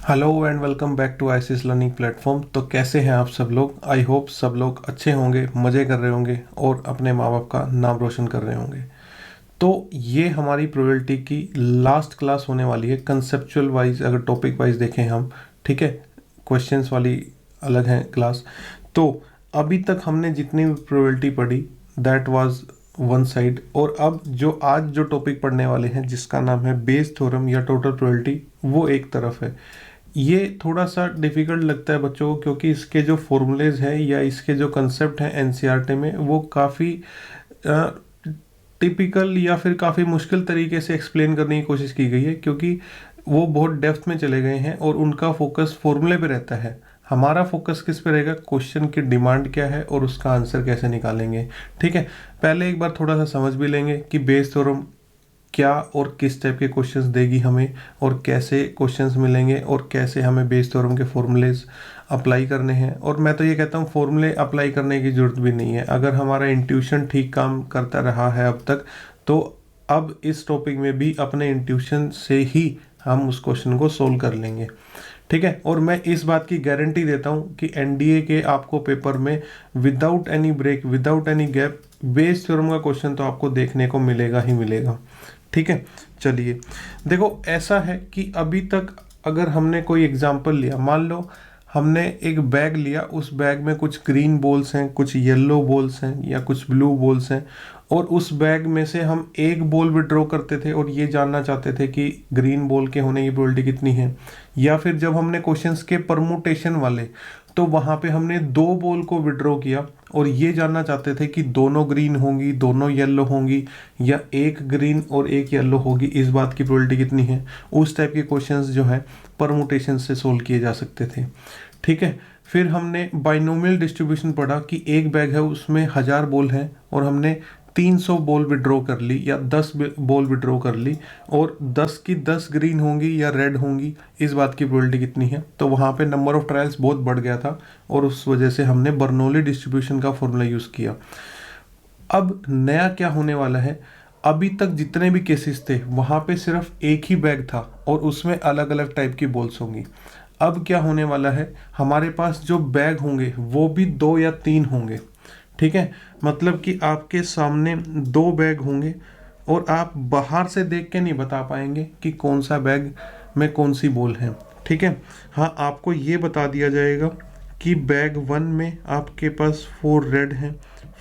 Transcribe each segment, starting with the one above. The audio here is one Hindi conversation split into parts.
Hello and welcome back to ICS learning platform. तो कैसे हैं आप सब लोग? आई होप सब लोग अच्छे होंगे, मज़े कर रहे होंगे और अपने माँ बाप का नाम रोशन कर रहे होंगे। तो ये हमारी प्रोबेबिलिटी की लास्ट क्लास होने वाली है कंसेप्चुअल वाइज, अगर टॉपिक वाइज देखें हम। ठीक है, क्वेश्चंस वाली अलग है क्लास। तो अभी तक हमने जितनी भी प्रोबेबिलिटी पढ़ी दैट वाज वन साइड, और अब जो आज जो टॉपिक पढ़ने वाले हैं जिसका नाम है बेस थ्योरम या टोटल प्रोबेबिलिटी, वो एक तरफ है। ये थोड़ा सा डिफ़िकल्ट लगता है बच्चों को, क्योंकि इसके जो फॉर्मूलेज हैं या इसके जो कंसेप्ट हैं एनसीईआरटी में, वो काफ़ी टिपिकल या फिर काफ़ी मुश्किल तरीके से एक्सप्लेन करने की कोशिश की गई है, क्योंकि वो बहुत डेप्थ में चले गए हैं और उनका फोकस फॉर्मूले पे रहता है। हमारा फोकस किस पे रहेगा? क्वेश्चन की डिमांड क्या है और उसका आंसर कैसे निकालेंगे। ठीक है, पहले एक बार थोड़ा सा समझ भी लेंगे कि बेस थ्योरम क्या और किस टाइप के क्वेश्चंस देगी हमें, और कैसे क्वेश्चंस मिलेंगे, और कैसे हमें बेस थ्योरम के फॉर्मूलेज अप्लाई करने हैं। और मैं तो ये कहता हूँ फॉर्मूले अप्लाई करने की ज़रूरत भी नहीं है, अगर हमारा इंट्यूशन ठीक काम करता रहा है अब तक, तो अब इस टॉपिक में भी अपने इंट्यूशन से ही हम उस क्वेश्चन को सोल्व कर लेंगे। ठीक है, और मैं इस बात की गारंटी देता हूँ कि एनडीए के आपको पेपर में without any break, without any gap, Bayes theorem का क्वेश्चन तो आपको देखने को मिलेगा ही मिलेगा। ठीक है, चलिए देखो, ऐसा है कि अभी तक अगर हमने कोई एग्जांपल लिया, मान लो हमने एक बैग लिया, उस बैग में कुछ ग्रीन बॉल्स हैं, कुछ येलो बॉल्स हैं या कुछ ब्लू बॉल्स हैं, और उस बैग में से हम एक बॉल विड्रॉ करते थे और ये जानना चाहते थे कि ग्रीन बॉल के होने की प्रोबेबिलिटी कितनी है। या फिर जब हमने क्वेश्चंस के परमुटेशन वाले, तो वहाँ पे हमने दो बॉल को विड्रॉ किया और ये जानना चाहते थे कि दोनों ग्रीन होंगी, दोनों येलो होंगी, या एक ग्रीन और एक येलो होगी, इस बात की प्रोबेबिलिटी कितनी है। उस टाइप के क्वेश्चंस जो है परमुटेशन से सोल्व किए जा सकते थे। ठीक है, फिर हमने बाइनोमियल डिस्ट्रीब्यूशन पढ़ा कि एक बैग है उसमें 1000 बॉल है और हमने 300 बॉल विड्रॉ कर ली या 10 बॉल विड्रॉ कर ली, और 10 की 10 ग्रीन होंगी या रेड होंगी, इस बात की प्रोबेबिलिटी कितनी है। तो वहाँ पे नंबर ऑफ ट्रायल्स बहुत बढ़ गया था और उस वजह से हमने बर्नौली डिस्ट्रीब्यूशन का फॉर्मूला यूज़ किया। अब नया क्या होने वाला है? अभी तक जितने भी केसेस थे वहाँ पे सिर्फ एक ही बैग था और उसमें अलग अलग टाइप की बॉल्स होंगी। अब क्या होने वाला है, हमारे पास जो बैग होंगे वो भी 2 या 3 होंगे। ठीक है, मतलब कि आपके सामने 2 बैग होंगे और आप बाहर से देख के नहीं बता पाएंगे कि कौन सा बैग में कौन सी बॉल है। ठीक है, हाँ, आपको ये बता दिया जाएगा कि बैग 1 में आपके पास 4 रेड हैं,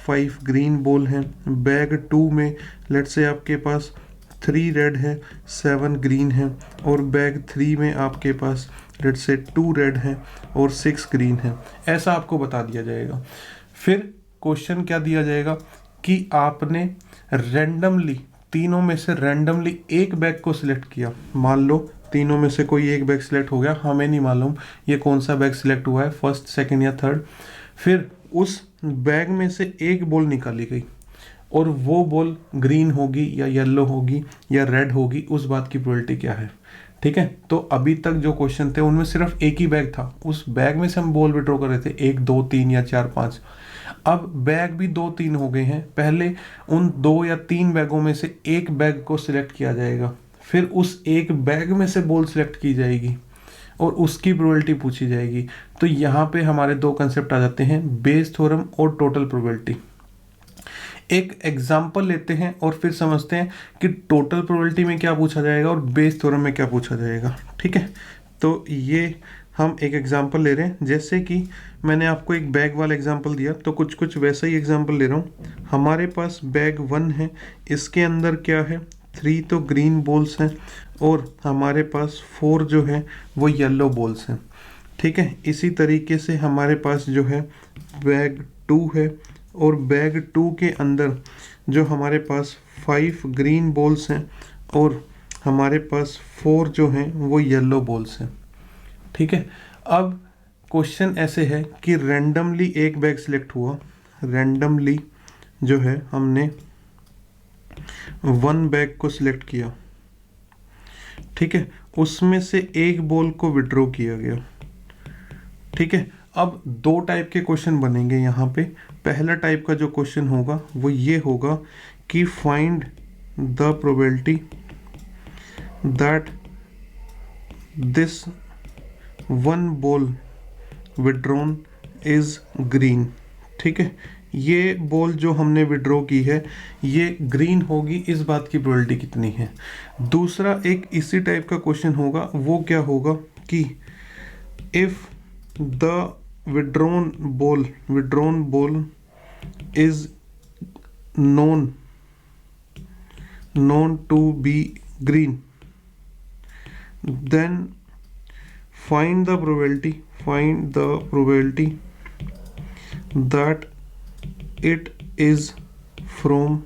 5 ग्रीन बॉल हैं। बैग 2 में लेट से आपके पास 3 रेड है, 7 ग्रीन है, और बैग 3 में आपके पास लेट से 2 रेड है और 6 ग्रीन है। ऐसा आपको बता दिया जाएगा। फिर क्वेश्चन क्या दिया जाएगा कि आपने रैंडमली, तीनों में से रैंडमली एक बैग को सिलेक्ट किया। मान लो तीनों में से कोई एक बैग सिलेक्ट हो गया, हमें नहीं मालूम ये कौन सा बैग सिलेक्ट हुआ है, फर्स्ट, सेकंड या थर्ड। फिर उस बैग में से एक बॉल निकाली गई और वो बॉल ग्रीन होगी या येलो होगी या रेड होगी, उस बात की प्रोबेबिलिटी क्या है। ठीक है, तो अभी तक जो क्वेश्चन थे उनमें सिर्फ एक ही बैग था, उस बैग में से हम बॉल विड्रॉ कर रहे थे, 1 2 3 या 4 5। अब बैग भी 2 3 हो गए हैं। पहले उन 2 या 3 बैगों में से एक बैग को सिलेक्ट किया जाएगा, फिर उस एक बैग में से बॉल सिलेक्ट की जाएगी और उसकी प्रोबेबिलिटी पूछी जाएगी। तो यहाँ पे हमारे दो कंसेप्ट आ जाते हैं, बेस थ्योरम और टोटल प्रोबेबिलिटी। एक एग्जाम्पल लेते हैं और फिर समझते हैं कि टोटल प्रोबेबिलिटी में क्या पूछा जाएगा और बेस थ्योरम में क्या पूछा जाएगा। ठीक है, तो ये हम एक एग्जाम्पल ले रहे हैं, जैसे कि मैंने आपको एक बैग वाला एग्जाम्पल दिया, तो कुछ कुछ वैसा ही एग्जाम्पल ले रहा हूँ। हमारे पास बैग 1 है, इसके अंदर क्या है, 3 तो ग्रीन बॉल्स हैं और हमारे पास 4 जो है वो येलो बॉल्स हैं। ठीक है, इसी तरीके से हमारे पास जो है बैग 2 है और बैग 2 के अंदर जो हमारे पास 5 ग्रीन बॉल्स हैं और हमारे पास 4 जो हैं वो येलो बॉल्स हैं। ठीक है, अब क्वेश्चन ऐसे है कि रैंडमली एक बैग सिलेक्ट हुआ, रैंडमली जो है हमने 1 बैग को सिलेक्ट किया। ठीक है, उसमें से एक बॉल को विड्रॉ किया गया। ठीक है, अब 2 टाइप के क्वेश्चन बनेंगे यहाँ पे। पहला टाइप का जो क्वेश्चन होगा वो ये होगा कि find the probability that this one ball withdrawn is green. ठीक है, ये बॉल जो हमने विड्रॉ की है ये ग्रीन होगी, इस बात की प्रोबेबिलिटी कितनी है। दूसरा एक इसी टाइप का क्वेश्चन होगा, वो क्या होगा कि if the withdrawn ball is known to be green, then find the probability that it is from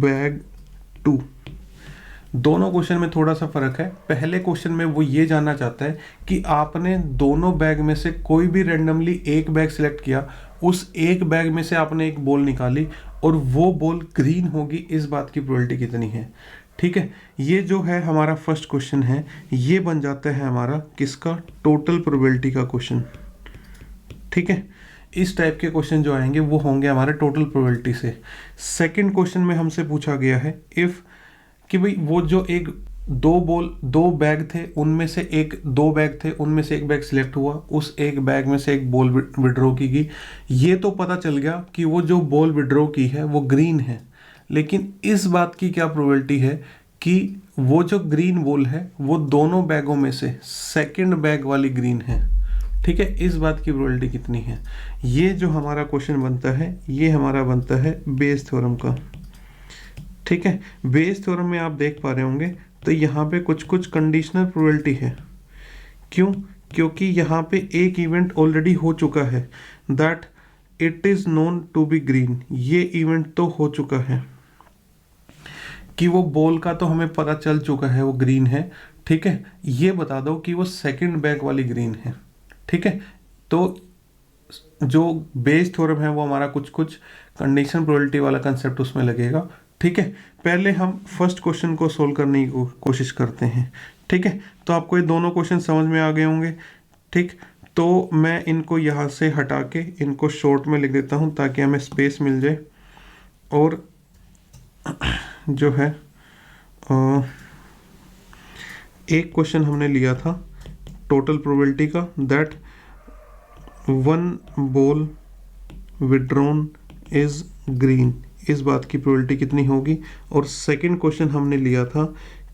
bag 2। दोनों क्वेश्चन में थोड़ा सा फर्क है। पहले क्वेश्चन में वो ये जानना चाहता है कि आपने दोनों बैग में से कोई भी रेंडमली एक बैग सिलेक्ट किया, उस एक बैग में से आपने एक बॉल निकाली और वो बॉल ग्रीन होगी, इस बात की प्रोबेबिलिटी कितनी है। ठीक है, ये जो है हमारा फर्स्ट क्वेश्चन है, ये बन जाता है हमारा किसका, टोटल प्रोबेबिलिटी का क्वेश्चन। ठीक है, इस टाइप के क्वेश्चन जो आएंगे वो होंगे हमारे टोटल प्रोबेबिलिटी से। सेकंड क्वेश्चन में हमसे पूछा गया है इफ कि भाई वो जो एक दो बैग थे, उनमें से दो बैग थे, उनमें से एक बैग सिलेक्ट हुआ, उस एक बैग में से एक बॉल विड्रॉ की गई। ये तो पता चल गया कि वो जो बॉल विड्रॉ की है वो ग्रीन है, लेकिन इस बात की क्या प्रोबेबिलिटी है कि वो जो ग्रीन बॉल है वो दोनों बैगों में से सेकंड बैग वाली ग्रीन है। ठीक है, इस बात की प्रोबेबिलिटी कितनी है। ये जो हमारा क्वेश्चन बनता है ये हमारा बनता है बेस थ्योरम का। ठीक है, बेस थ्योरम में आप देख पा रहे होंगे तो यहाँ पे कुछ कुछ कंडीशनल प्रोबेबिलिटी है। क्यों? क्योंकि यहाँ पे एक इवेंट ऑलरेडी हो चुका है, that it is known to be green. ये इवेंट तो हो चुका है कि वो बॉल का तो हमें पता चल चुका है वो ग्रीन है। ठीक है, ये बता दो कि वो सेकंड बैग वाली ग्रीन है। ठीक है, तो जो बेस थ्योरम है वो हमारा कुछ कुछ कंडीशन प्रोबेबिलिटी वाला कंसेप्ट उसमें लगेगा। ठीक है, पहले हम फर्स्ट क्वेश्चन को सोल्व करने की कोशिश करते हैं। ठीक है, तो आपको ये दोनों क्वेश्चन समझ में आ गए होंगे। ठीक, तो मैं इनको यहाँ से हटा के इनको शॉर्ट में लिख देता हूँ ताकि हमें स्पेस मिल जाए। और जो है एक क्वेश्चन हमने लिया था टोटल प्रोबेबिलिटी का, that one ball withdrawn is green, इस बात की प्रोबेबिलिटी कितनी होगी। और सेकंड क्वेश्चन हमने लिया था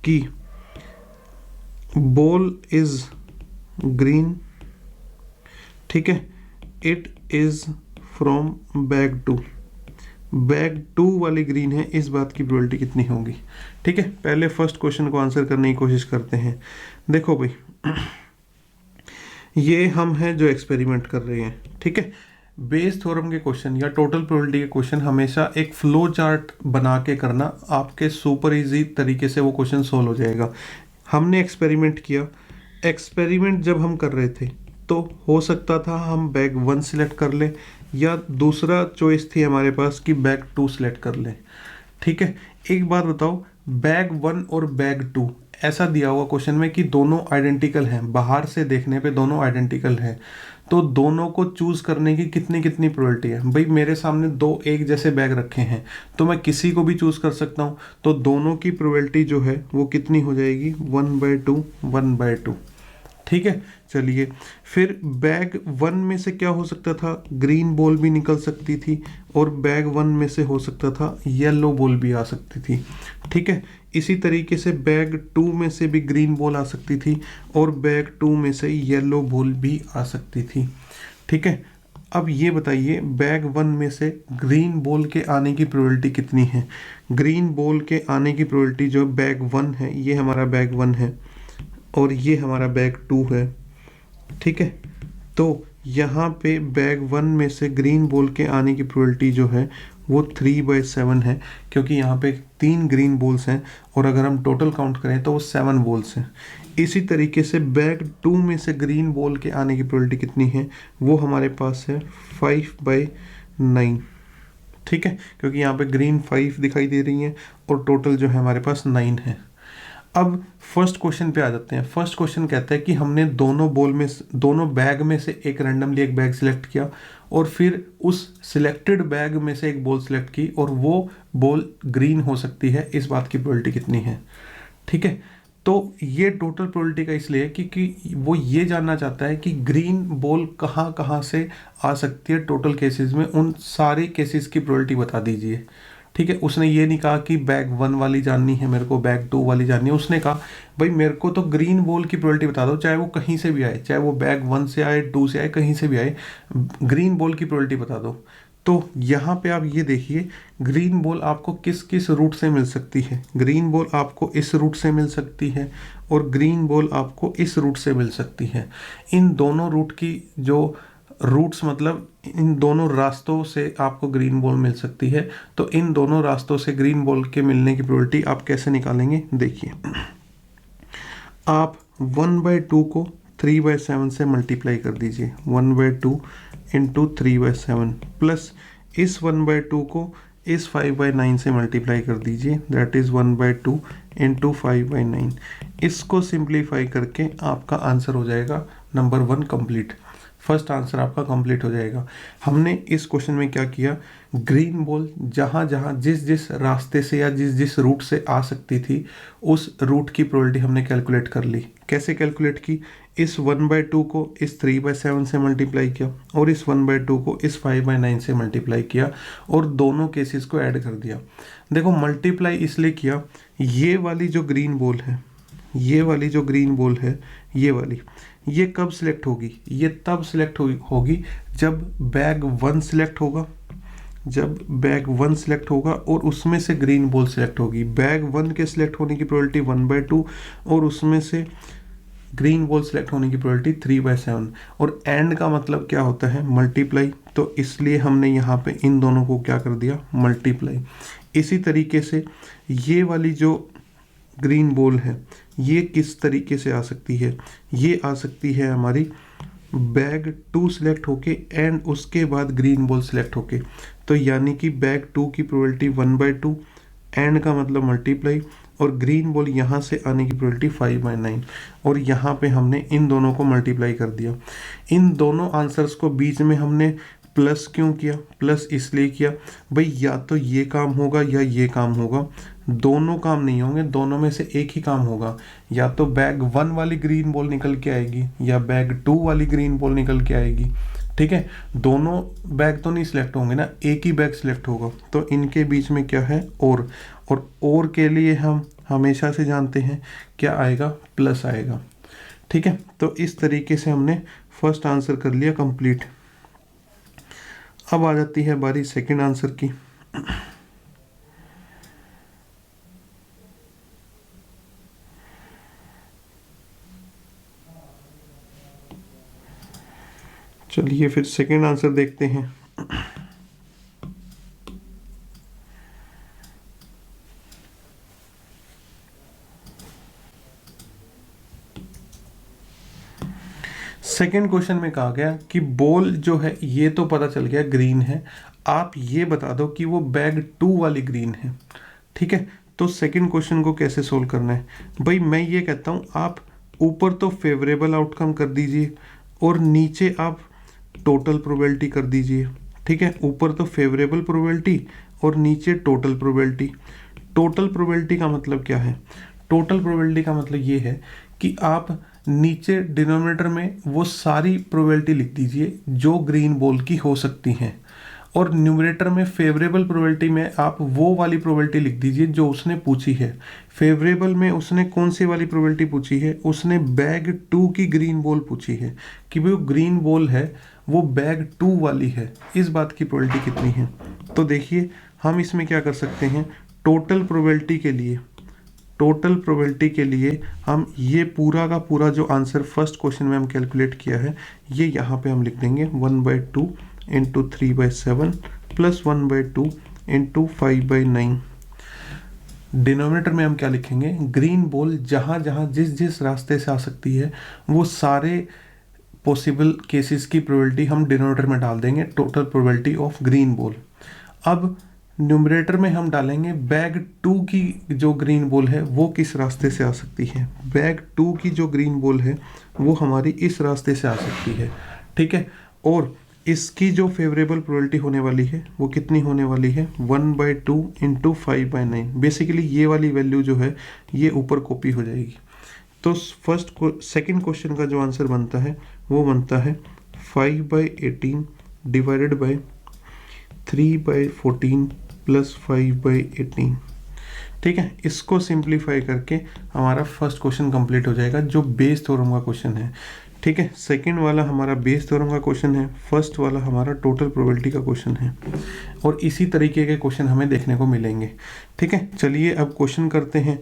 कि बॉल इज ग्रीन, ठीक है, it is from bag 2, bag 2 वाली ग्रीन है, इस बात की प्रोबेबिलिटी कितनी होगी। ठीक है, पहले फर्स्ट क्वेश्चन को आंसर करने की कोशिश करते हैं। देखो भाई, ये हम हैं जो एक्सपेरिमेंट कर रहे हैं। ठीक है, बेस थ्योरम के क्वेश्चन या टोटल प्रोबेबिलिटी के क्वेश्चन हमेशा एक फ्लो चार्ट बना के करना, आपके सुपर इजी तरीके से वो क्वेश्चन सोल्व हो जाएगा। हमने एक्सपेरिमेंट किया, एक्सपेरिमेंट जब हम कर रहे थे तो हो सकता था हम बैग 1 सिलेक्ट कर लें, या दूसरा चॉइस थी हमारे पास कि बैग 2 सिलेक्ट कर लें। ठीक है, एक बात बताओ, बैग 1 और बैग 2 ऐसा दिया हुआ क्वेश्चन में कि दोनों आइडेंटिकल हैं, बाहर से देखने पे दोनों आइडेंटिकल हैं, तो दोनों को चूज करने की कितनी कितनी प्रोबेबिलिटी है। भाई मेरे सामने दो एक जैसे बैग रखे हैं तो मैं किसी को भी चूज कर सकता हूँ, तो दोनों की प्रोबेबिलिटी जो है वो कितनी हो जाएगी, 1/2 1/2। ठीक है, चलिए फिर बैग 1 में से क्या हो सकता था, ग्रीन बॉल भी निकल सकती थी, और बैग 1 में से हो सकता था येलो बॉल भी आ सकती थी। ठीक है, इसी तरीके से बैग 2 में से भी ग्रीन बॉल आ सकती थी, और बैग 2 में से येलो बॉल भी आ सकती थी। ठीक है, अब ये बताइए बैग 1 में से ग्रीन बॉल के आने की प्रोबेबिलिटी कितनी है। ग्रीन बॉल के आने की प्रोबेबिलिटी जो बैग 1 है, ये हमारा बैग 1 है और ये हमारा बैग 2 है। ठीक है, तो यहाँ पे बैग 1 में से ग्रीन बॉल के आने की प्रोबेबिलिटी जो है वो 3/7 है, क्योंकि यहाँ पे 3 ग्रीन बॉल्स हैं और अगर हम टोटल काउंट करें तो वो 7 बॉल्स हैं। इसी तरीके से बैग 2 में से ग्रीन बॉल के आने की प्रोबेबिलिटी कितनी है, वो हमारे पास है 5/9। ठीक है, क्योंकि यहाँ पे ग्रीन 5 दिखाई दे रही हैं और टोटल जो है हमारे पास 9 है। अब फर्स्ट क्वेश्चन पे आ जाते हैं। फर्स्ट क्वेश्चन कहता है कि हमने दोनों बैग में से एक रैंडमली एक बैग सिलेक्ट किया और फिर उस सिलेक्टेड बैग में से एक बॉल सिलेक्ट की और वो बॉल ग्रीन हो सकती है, इस बात की प्रोबेबिलिटी कितनी है। ठीक है, तो ये टोटल प्रोबेबिलिटी का इसलिए है क्योंकि वो ये जानना चाहता है कि ग्रीन बॉल कहाँ कहाँ से आ सकती है टोटल केसेस में, उन सारे केसेस की प्रोबेबिलिटी बता दीजिए। ठीक है, उसने ये नहीं कहा कि बैग 1 वाली जाननी है मेरे को, बैग 2 वाली जाननी है। उसने कहा भाई मेरे को तो ग्रीन बॉल की प्रोबेबिलिटी बता दो, चाहे वो कहीं से भी आए, चाहे वो बैग 1 से आए, 2 से आए, कहीं से भी आए, ग्रीन बॉल की प्रोबेबिलिटी बता दो। तो यहाँ पे आप ये देखिए, ग्रीन बॉल आपको किस किस रूट से मिल सकती है। ग्रीन बॉल आपको इस रूट से मिल सकती है और ग्रीन बॉल आपको इस रूट से मिल सकती है। इन दोनों रूट की जो रूट्स मतलब इन दोनों रास्तों से आपको ग्रीन बॉल मिल सकती है। तो इन दोनों रास्तों से ग्रीन बॉल के मिलने की प्रोबेबिलिटी आप कैसे निकालेंगे, देखिए। आप 1/2 को 3/7 से मल्टीप्लाई कर दीजिए, 1/2 इंटू 3/7 प्लस इस 1/2 को इस 5/9 से मल्टीप्लाई कर दीजिए, दैट इज़ 1/2 इंटू 5/9। इसको सिंप्लीफाई करके आपका आंसर हो जाएगा नंबर 1 कंप्लीट। फर्स्ट आंसर आपका कंप्लीट हो जाएगा। हमने इस क्वेश्चन में क्या किया, ग्रीन बॉल जहाँ जहाँ जिस जिस रास्ते से या जिस जिस रूट से आ सकती थी उस रूट की प्रोबेबिलिटी हमने कैलकुलेट कर ली। कैसे कैलकुलेट की, इस 1/2 को इस 3/7 से मल्टीप्लाई किया और इस 1/2 को इस 5/9 से मल्टीप्लाई किया और दोनों केसेस को ऐड कर दिया। देखो मल्टीप्लाई इसलिए किया, ये वाली जो ग्रीन बॉल है, ये वाली जो ग्रीन बॉल है, ये वाली, ये कब सिलेक्ट होगी, ये तब सिलेक्ट होगी जब बैग 1 सिलेक्ट होगा, जब बैग 1 सिलेक्ट होगा और उसमें से ग्रीन बॉल सिलेक्ट होगी। बैग 1 के सिलेक्ट होने की प्रोबेबिलिटी 1/2 और उसमें से ग्रीन बॉल सिलेक्ट होने की प्रोबेबिलिटी 3/7। और एंड का मतलब क्या होता है, मल्टीप्लाई, तो इसलिए हमने यहाँ पे इन दोनों को क्या कर दिया, मल्टीप्लाई। इसी तरीके से ये वाली जो ग्रीन बॉल है ये किस तरीके से आ सकती है, ये आ सकती है हमारी बैग 2 सिलेक्ट होके एंड उसके बाद ग्रीन बॉल सिलेक्ट होके। तो यानी कि बैग 2 की प्रोबेबिलिटी 1/2, एंड का मतलब मल्टीप्लाई, और ग्रीन बॉल यहाँ से आने की प्रोबेबिलिटी 5/9, और यहाँ पे हमने इन दोनों को मल्टीप्लाई कर दिया। इन दोनों आंसर्स को बीच में हमने प्लस क्यों किया, प्लस इसलिए किया भाई या तो ये काम होगा या ये काम होगा, दोनों काम नहीं होंगे, दोनों में से एक ही काम होगा। या तो बैग 1 वाली ग्रीन बॉल निकल के आएगी या बैग 2 वाली ग्रीन बॉल निकल के आएगी। ठीक है, दोनों बैग तो नहीं सिलेक्ट होंगे ना, एक ही बैग सिलेक्ट होगा। तो इनके बीच में क्या है, और के लिए हम हमेशा से जानते हैं क्या आएगा, प्लस आएगा। ठीक है, तो इस तरीके से हमने फर्स्ट आंसर कर लिया कंप्लीट। अब आ जाती है बारी सेकंड आंसर की। चलिए फिर सेकंड आंसर देखते हैं। सेकंड क्वेश्चन में कहा गया कि बॉल जो है ये तो पता चल गया ग्रीन है, आप ये बता दो कि वो बैग 2 वाली ग्रीन है। ठीक है, तो सेकंड क्वेश्चन को कैसे सोल्व करना है, भाई मैं ये कहता हूँ आप ऊपर तो फेवरेबल आउटकम कर दीजिए और नीचे आप टोटल प्रोबेबिलिटी कर दीजिए। ठीक है, ऊपर तो फेवरेबल प्रोबेबिलिटी और नीचे टोटल प्रोबेबिलिटी। टोटल प्रोबेबिलिटी का मतलब क्या है, टोटल प्रोबेबिलिटी का मतलब ये है कि आप नीचे डिनोमिनेटर में वो सारी प्रोबेबिलिटी लिख दीजिए जो ग्रीन बॉल की हो सकती हैं, और न्यूमरेटर में फेवरेबल प्रोबेबिलिटी में आप वो वाली प्रोबेबिलिटी लिख दीजिए जो उसने पूछी है। फेवरेबल में उसने कौन सी वाली प्रोबेबिलिटी पूछी है, उसने बैग 2 की ग्रीन बॉल पूछी है कि वो ग्रीन बॉल है वो बैग 2 वाली है, इस बात की प्रोबेबिलिटी कितनी है। तो देखिए हम इसमें क्या कर सकते हैं, टोटल प्रोबेबिलिटी के लिए हम ये पूरा का पूरा जो आंसर फर्स्ट क्वेश्चन में हम कैलकुलेट किया है ये यहाँ पे हम लिख देंगे 1/2 इंटू 3/7 प्लस 1/2 इंटू 5/9। डिनोमिनेटर में हम क्या लिखेंगे, ग्रीन बॉल जहाँ जहाँ जिस जिस रास्ते से आ सकती है वो सारे पॉसिबल केसेस की प्रोबेबिलिटी हम डिनोमिनेटर में डाल देंगे, total probability of green ball. अब न्यूमरेटर में हम डालेंगे बैग 2 की जो ग्रीन बॉल है वो किस रास्ते से आ सकती है। बैग 2 की जो ग्रीन बॉल है वो हमारी इस रास्ते से आ सकती है। ठीक है, और इसकी जो फेवरेबल प्रोबेबिलिटी होने वाली है वो कितनी होने वाली है, 1/2 इंटू 5/9। बेसिकली ये वाली वैल्यू जो है ये ऊपर कॉपी हो जाएगी। तो सेकंड क्वेश्चन का जो आंसर बनता है वो बनता है 5/18 डिवाइडेड बाय 3/14 प्लस 5/18। ठीक है, इसको सिंप्लीफाई करके हमारा फर्स्ट क्वेश्चन कंप्लीट हो जाएगा जो बेस थ्योरम का क्वेश्चन है। ठीक है, सेकंड वाला हमारा बेस थ्योरम का क्वेश्चन है, फर्स्ट वाला हमारा टोटल प्रोबेबिलिटी का क्वेश्चन है, और इसी तरीके के क्वेश्चन हमें देखने को मिलेंगे। ठीक है, चलिए अब क्वेश्चन करते हैं।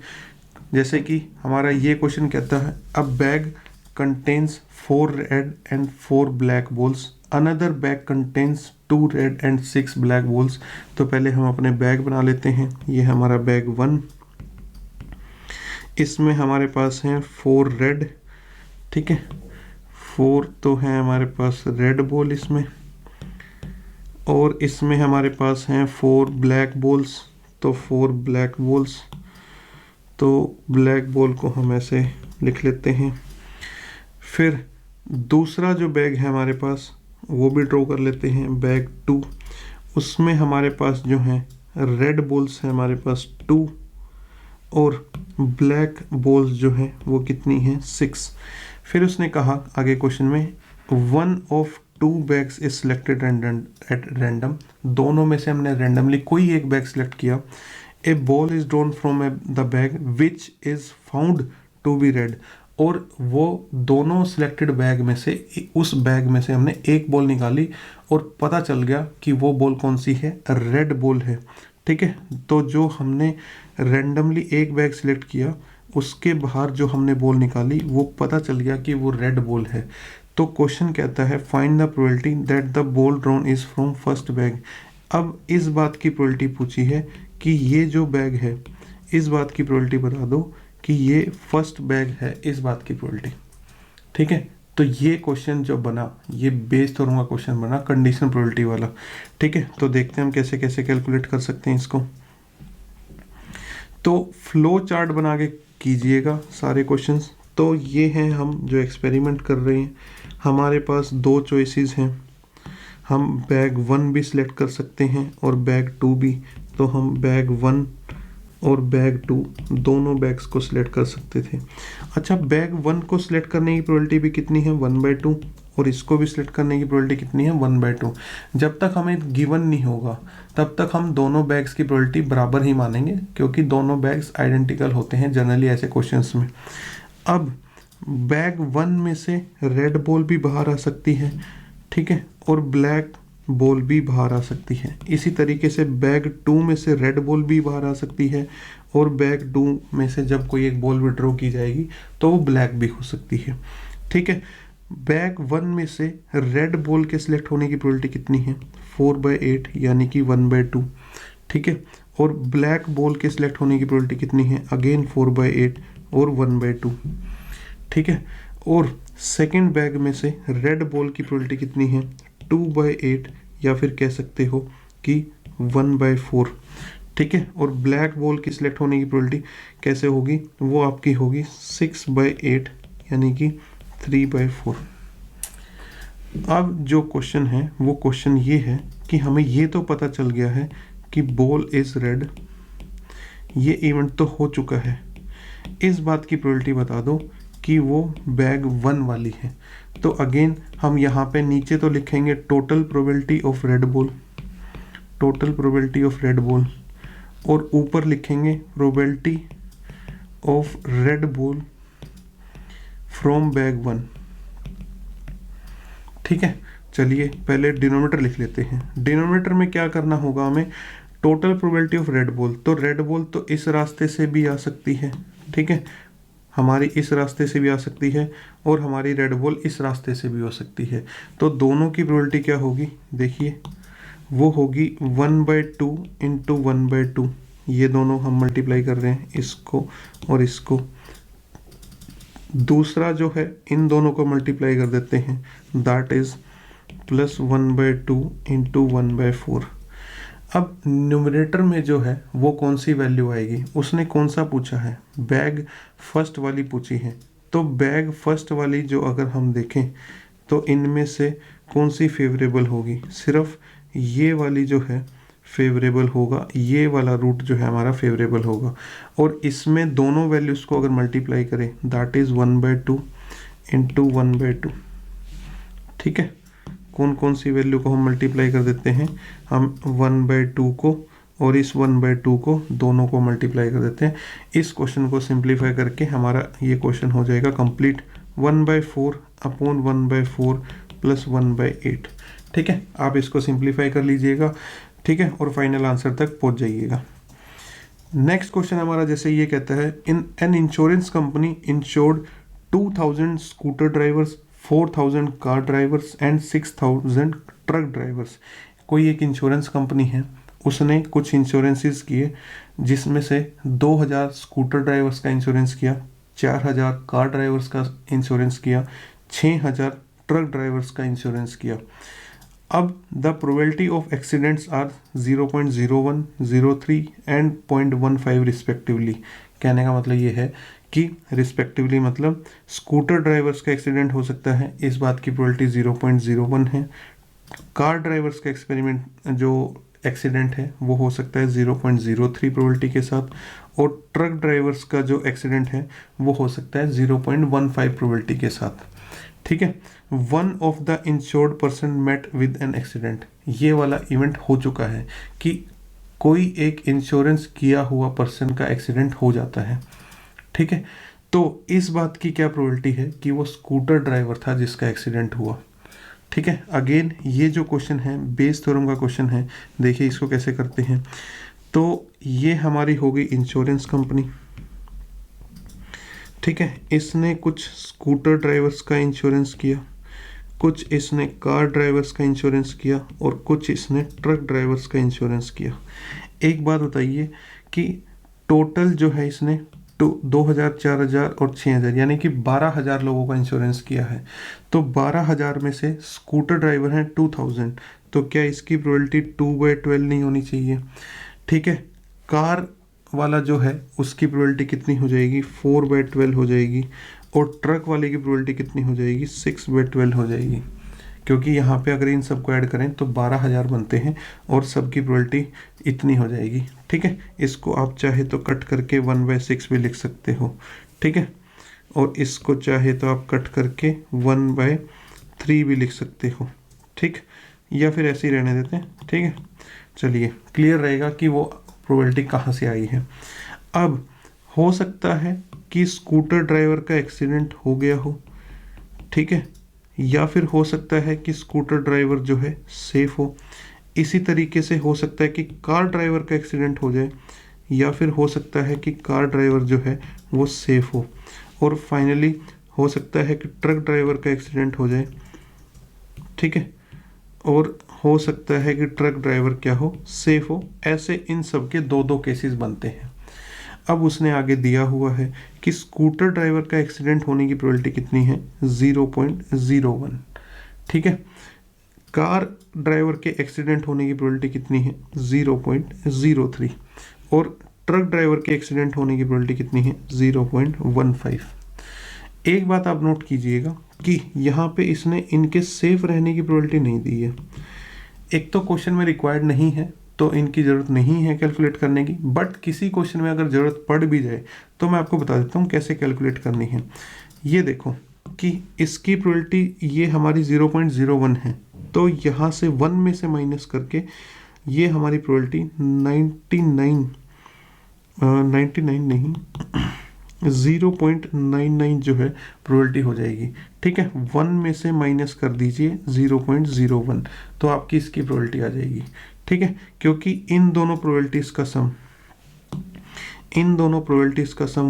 जैसे कि हमारा ये क्वेश्चन कहता है अ bag contains 4 red and 4 black balls, another bag contains 2 red and 6 black balls. तो पहले हम अपने बैग बना लेते हैं। ये हमारा बैग 1, इसमें हमारे पास हैं 4 रेड। ठीक है, 4 तो है हमारे पास रेड बॉल इसमें, और इसमें हमारे पास हैं 4 ब्लैक बॉल्स, तो 4 ब्लैक बॉल्स। तो ब्लैक बॉल को हम ऐसे लिख लेते हैं। फिर दूसरा जो बैग है हमारे पास वो भी ड्रॉ कर लेते हैं, बैग 2। उसमें हमारे पास जो है रेड बॉल्स है हमारे पास 2, और ब्लैक बॉल्स जो है वो कितनी है 6। फिर उसने कहा आगे क्वेश्चन में 1 of 2 bags is selected at random, दोनों में से हमने रैंडमली कोई एक बैग सिलेक्ट किया। A ball is drawn from the bag which is found to be red, और वो दोनों सिलेक्टेड बैग में से उस बैग में से हमने एक बॉल निकाली और पता चल गया कि वो बॉल कौन सी है, रेड बॉल है। ठीक है, तो जो हमने रैंडमली एक बैग सिलेक्ट किया उसके बाहर जो हमने बॉल निकाली वो पता चल गया कि वो रेड बॉल है। तो क्वेश्चन कहता है find the probability that the ball drawn is from first bag. अब इस बात की प्रोबेबिलिटी पूछी है कि ये जो बैग है, इस बात की प्रोबेबिलिटी बता दो कि ये फर्स्ट बैग है, इस बात की प्रोबेबिलिटी। ठीक है, तो ये क्वेश्चन जो बना ये बेस थ्योरम का क्वेश्चन बना, कंडीशन प्रोबेबिलिटी वाला। ठीक है, तो देखते हैं हम कैसे कैसे कैलकुलेट कर सकते हैं इसको। तो फ्लो चार्ट बना के कीजिएगा सारे क्वेश्चंस। तो ये हैं हम जो एक्सपेरिमेंट कर रहे हैं, हमारे पास 2 चॉइसेस हैं। हम बैग 1 भी सिलेक्ट कर सकते हैं और बैग 2 भी। तो हम बैग 1 और बैग 2 दोनों बैग्स को सिलेक्ट कर सकते थे। अच्छा, बैग 1 को सिलेक्ट करने की प्रोबेबिलिटी भी कितनी है 1/2, और इसको भी सिलेक्ट करने की प्रोबेबिलिटी कितनी है 1/2। जब तक हमें गिवन नहीं होगा तब तक हम दोनों बैग्स की प्रोबेबिलिटी बराबर ही मानेंगे, क्योंकि दोनों बैग्स आइडेंटिकल होते हैं जनरली ऐसे क्वेश्चंस में। अब बैग 1 में से रेड बॉल भी बाहर आ सकती है, ठीक है, और ब्लैक बॉल भी बाहर आ सकती है। इसी तरीके से बैग 2 में से रेड बॉल भी बाहर आ सकती है, और बैग 2 में से जब कोई एक बॉल विड्रॉ की जाएगी तो वो ब्लैक भी हो सकती है। ठीक है, बैग 1 में से रेड बॉल के सिलेक्ट होने की प्रोबेबिलिटी कितनी है 4/8 यानी कि 1/2। ठीक है, और ब्लैक बॉल के सिलेक्ट होने की प्रोबेबिलिटी कितनी है अगेन 4/8 और 1/2। ठीक है, और सेकंड बैग में से रेड बॉल की प्रोबेबिलिटी कितनी है 2/8, या फिर कह सकते हो कि 1/4। ठीक है, और ब्लैक बॉल की सिलेक्ट होने की प्रोबेबिलिटी कैसे होगी, वो आपकी होगी 6/8 यानी कि 3/4। अब जो क्वेश्चन है वो क्वेश्चन ये है कि हमें ये तो पता चल गया है कि बॉल इज रेड, ये इवेंट तो हो चुका है। इस बात की प्रोबेबिलिटी बता दो कि वो बैग 1 वाली है। तो अगेन हम यहाँ पे नीचे तो लिखेंगे total probability of red ball, total probability of red ball, और ऊपर लिखेंगे probability of red ball from bag 1। ठीक है, चलिए पहले डिनोमिनेटर लिख लेते हैं। डिनोमिनेटर में क्या करना होगा हमें, total probability of red ball, तो रेड बॉल तो इस रास्ते से भी आ सकती है। ठीक है, हमारी इस रास्ते से भी आ सकती है, और हमारी रेड बॉल इस रास्ते से भी हो सकती है। तो दोनों की प्रोबेबिलिटी क्या होगी, देखिए वो होगी 1/2 इंटू 1/2। ये दोनों हम मल्टीप्लाई कर रहे हैं, इसको और इसको। दूसरा जो है इन दोनों को मल्टीप्लाई कर देते हैं, दैट इज प्लस 1/2 इंटू 1/4। अब न्यूमरेटर में जो है वो कौन सी वैल्यू आएगी, उसने कौन सा पूछा है, बैग फर्स्ट वाली पूछी है। तो बैग फर्स्ट वाली जो अगर हम देखें तो इनमें से कौन सी फेवरेबल होगी, सिर्फ ये वाली जो है फेवरेबल होगा, ये वाला रूट जो है हमारा फेवरेबल होगा। और इसमें दोनों वैल्यूज़ को अगर मल्टीप्लाई करें दैट इज़ 1/2 इंटू 1/2। ठीक है, कौन कौन सी वैल्यू को हम मल्टीप्लाई कर देते हैं, हम 1/2 को और इस 1/2 को दोनों को मल्टीप्लाई कर देते हैं। इस क्वेश्चन को सिंप्लीफाई करके हमारा ये क्वेश्चन हो जाएगा कंप्लीट, 1/4 अपॉन 1/4 प्लस 1/8। ठीक है, आप इसको सिंप्लीफाई कर लीजिएगा। ठीक है, और फाइनल आंसर तक पहुंच जाइएगा। नेक्स्ट क्वेश्चन हमारा जैसे ये कहता है, in an insurance company insured 2000 scooter drivers, 4000 car drivers and 6000 truck drivers. कोई एक इंश्योरेंस कंपनी है, उसने कुछ इंश्योरेंसेस किए जिसमें से 2000 स्कूटर ड्राइवर्स का इंश्योरेंस किया, 4000 कार ड्राइवर्स का इंश्योरेंस किया, 6000 ट्रक ड्राइवर्स का इंश्योरेंस किया। अब the probability of accidents are 0.01, 0.3 and 0.15 respectively. कहने का मतलब ये है कि रिस्पेक्टिवली मतलब स्कूटर ड्राइवर्स का एक्सीडेंट हो सकता है, इस बात की प्रोबेबिलिटी 0.01 है। कार ड्राइवर्स का जो एक्सीडेंट है वो हो सकता है 0.03 प्रोबेबिलिटी के साथ, और ट्रक ड्राइवर्स का जो एक्सीडेंट है वो हो सकता है 0.15 प्रोबेबिलिटी के साथ। ठीक है, one of the insured person met with an accident. ये वाला इवेंट हो चुका है कि कोई एक इंश्योरेंस किया हुआ पर्सन का एक्सीडेंट हो जाता है। ठीक है, तो इस बात की क्या प्रोबेबिलिटी है कि वो स्कूटर ड्राइवर था जिसका एक्सीडेंट हुआ। ठीक है, अगेन ये जो क्वेश्चन है बेस थ्योरम का क्वेश्चन है। देखिए इसको कैसे करते हैं। तो ये हमारी हो गई इंश्योरेंस कंपनी। ठीक है, इसने कुछ स्कूटर ड्राइवर्स का इंश्योरेंस किया, कुछ इसने कार ड्राइवर्स का इंश्योरेंस किया और कुछ इसने ट्रक ड्राइवर्स का इंश्योरेंस किया। एक बात बताइए कि टोटल जो है इसने 2000, 4000 और 6000 यानी कि 12000 लोगों का इंश्योरेंस किया है। तो 12000 में से स्कूटर ड्राइवर हैं 2000, तो क्या इसकी प्रोबेबिलिटी 2/12 नहीं होनी चाहिए। ठीक है, कार वाला जो है उसकी प्रोबेबिलिटी कितनी हो जाएगी, 4/12 हो जाएगी, और ट्रक वाले की प्रोबेबिलिटी कितनी हो जाएगी, 6/12 हो जाएगी। क्योंकि यहाँ पे अगर इन सबको ऐड करें तो 12000 बनते हैं और सबकी प्रोबेबिलिटी इतनी हो जाएगी। ठीक है, इसको आप चाहे तो कट करके 1/6 भी लिख सकते हो। ठीक है, और इसको चाहे तो आप कट करके 1/3 भी लिख सकते हो। ठीक, या फिर ऐसे ही रहने देते हैं। ठीक है, चलिए क्लियर रहेगा कि वो प्रोबेबिलिटी कहाँ से आई है। अब हो सकता है कि स्कूटर ड्राइवर का एक्सीडेंट हो गया हो। ठीक है, या फिर हो सकता है कि स्कूटर ड्राइवर जो है सेफ हो। इसी तरीके से हो सकता है कि कार ड्राइवर का एक्सीडेंट हो जाए, या फिर हो सकता है कि कार ड्राइवर जो है वो सेफ हो, और फाइनली हो सकता है कि ट्रक ड्राइवर का एक्सीडेंट हो जाए। ठीक है, और हो सकता है कि ट्रक ड्राइवर क्या हो, सेफ हो। ऐसे इन सब के 2-2 केसेस बनते हैं। अब उसने आगे दिया हुआ है कि स्कूटर ड्राइवर का एक्सीडेंट होने की प्रोबेबिलिटी कितनी है, 0.01। ठीक है, कार ड्राइवर के एक्सीडेंट होने की प्रोबेबिलिटी कितनी है, 0.03, और ट्रक ड्राइवर के एक्सीडेंट होने की प्रोबेबिलिटी कितनी है, 0.15। एक बात आप नोट कीजिएगा कि यहाँ पे इसने इनके सेफ रहने की प्रोबेबिलिटी नहीं दी है। एक तो क्वेश्चन में रिक्वायर्ड नहीं है तो इनकी ज़रूरत नहीं है कैलकुलेट करने की, बट किसी क्वेश्चन में अगर ज़रूरत पड़ भी जाए तो मैं आपको बता देता हूँ कैसे कैलकुलेट करनी है। ये देखो कि इसकी प्रोबेबिलिटी ये हमारी 0.01 है, तो यहाँ से 1 में से माइनस करके ये हमारी प्रोबेबिलिटी 0.99 जो है प्रोबेबिलिटी हो जाएगी। ठीक है, 1 में से माइनस कर दीजिए 0.01, तो आपकी इसकी प्रोबेबिलिटी आ जाएगी। ठीक है, क्योंकि इन दोनों प्रोबेबिलिटीज़ का सम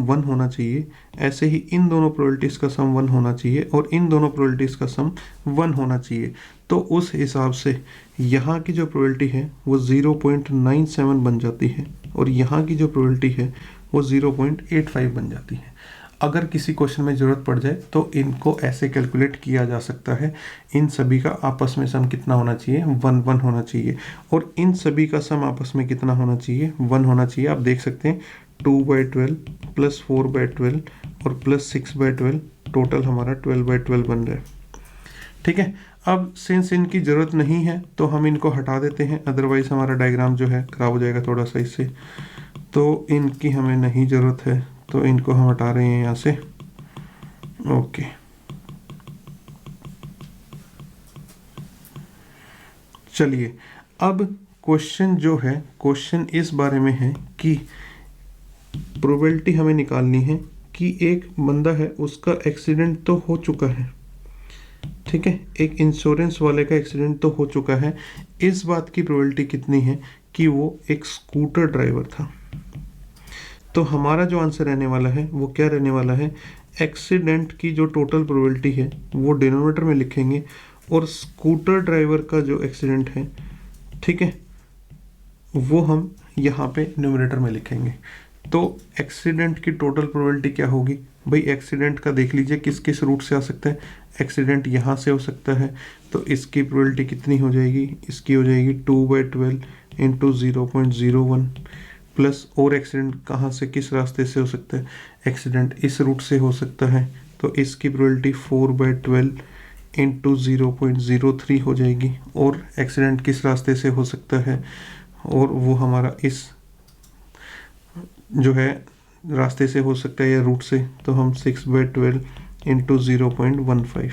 1 होना चाहिए, ऐसे ही इन दोनों प्रोबेबिलिटीज़ का सम 1 होना चाहिए, और इन दोनों प्रोबेबिलिटीज़ का सम 1 होना चाहिए। तो उस हिसाब से यहाँ की जो प्रोबेबिलिटी है वो 0.97 बन जाती है, और यहाँ की जो प्रोबेबिलिटी है वो 0.85 बन जाती है। अगर किसी क्वेश्चन में ज़रूरत पड़ जाए तो इनको ऐसे कैलकुलेट किया जा सकता है। इन सभी का आपस में सम कितना होना चाहिए, 1 होना चाहिए, और इन सभी का सम आपस में कितना होना चाहिए, 1 होना चाहिए। आप देख सकते हैं 2/12 प्लस 4/12 और प्लस 6/12, टोटल हमारा 12/12 बन रहा है। ठीक है, अब सिंस इनकी ज़रूरत नहीं है तो हम इनको हटा देते हैं, अदरवाइज़ हमारा डायग्राम जो है ख़राब हो जाएगा थोड़ा सा इससे। तो इनकी हमें नहीं ज़रूरत है तो इनको हम हटा रहे हैं यहाँ से। ओके, चलिए अब क्वेश्चन जो है, क्वेश्चन इस बारे में है कि प्रोबेबिलिटी हमें निकालनी है कि एक बंदा है उसका एक्सीडेंट तो हो चुका है, ठीक है, एक इंश्योरेंस वाले का एक्सीडेंट तो हो चुका है, इस बात की प्रोबेबिलिटी कितनी है कि वो एक स्कूटर ड्राइवर था। तो हमारा जो आंसर रहने वाला है वो क्या रहने वाला है, एक्सीडेंट की जो टोटल प्रोबेबिलिटी है वो डिनोमिनेटर में लिखेंगे और स्कूटर ड्राइवर का जो एक्सीडेंट है, ठीक है, वो हम यहाँ पे न्यूमरेटर में लिखेंगे। तो एक्सीडेंट की टोटल प्रोबेबिलिटी क्या होगी भाई, एक्सीडेंट का देख लीजिए किस किस रूट से आ सकता है, एक्सीडेंट यहाँ से हो सकता है, तो इसकी प्रोबेबिलिटी कितनी हो जाएगी, इसकी हो जाएगी 2/12 इंटू 0.01 प्लस, और एक्सीडेंट कहाँ से किस रास्ते से हो सकता है, एक्सीडेंट इस रूट से हो सकता है, तो इसकी प्रोबेबिलिटी 4/12 इंटू 0.03 हो जाएगी, और एक्सीडेंट किस रास्ते से हो सकता है, और वो हमारा इस जो है रास्ते से हो सकता है या रूट से, तो हम 6/12 इंटू 0.15,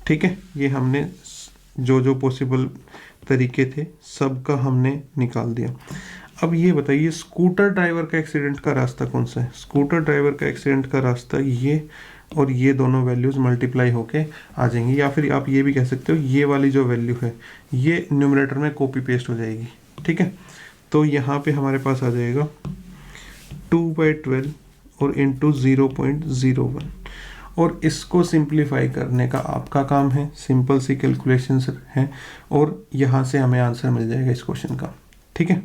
ठीक है, ये हमने जो जो पॉसिबल तरीके थे सबका हमने निकाल दिया। अब ये बताइए स्कूटर ड्राइवर का एक्सीडेंट का रास्ता कौन सा है, स्कूटर ड्राइवर का एक्सीडेंट का रास्ता ये और ये दोनों वैल्यूज़ मल्टीप्लाई होके आ जाएंगी, या फिर आप ये भी कह सकते हो ये वाली जो वैल्यू है ये न्यूमरेटर में कॉपी पेस्ट हो जाएगी, ठीक है। तो यहाँ पे हमारे पास आ जाएगा 2/12 और इंटू 0.01, और इसको सिंप्लीफाई करने का आपका काम है, सिंपल सी कैलकुलेशन है, और यहाँ से हमें आंसर मिल जाएगा इस क्वेश्चन का, ठीक है।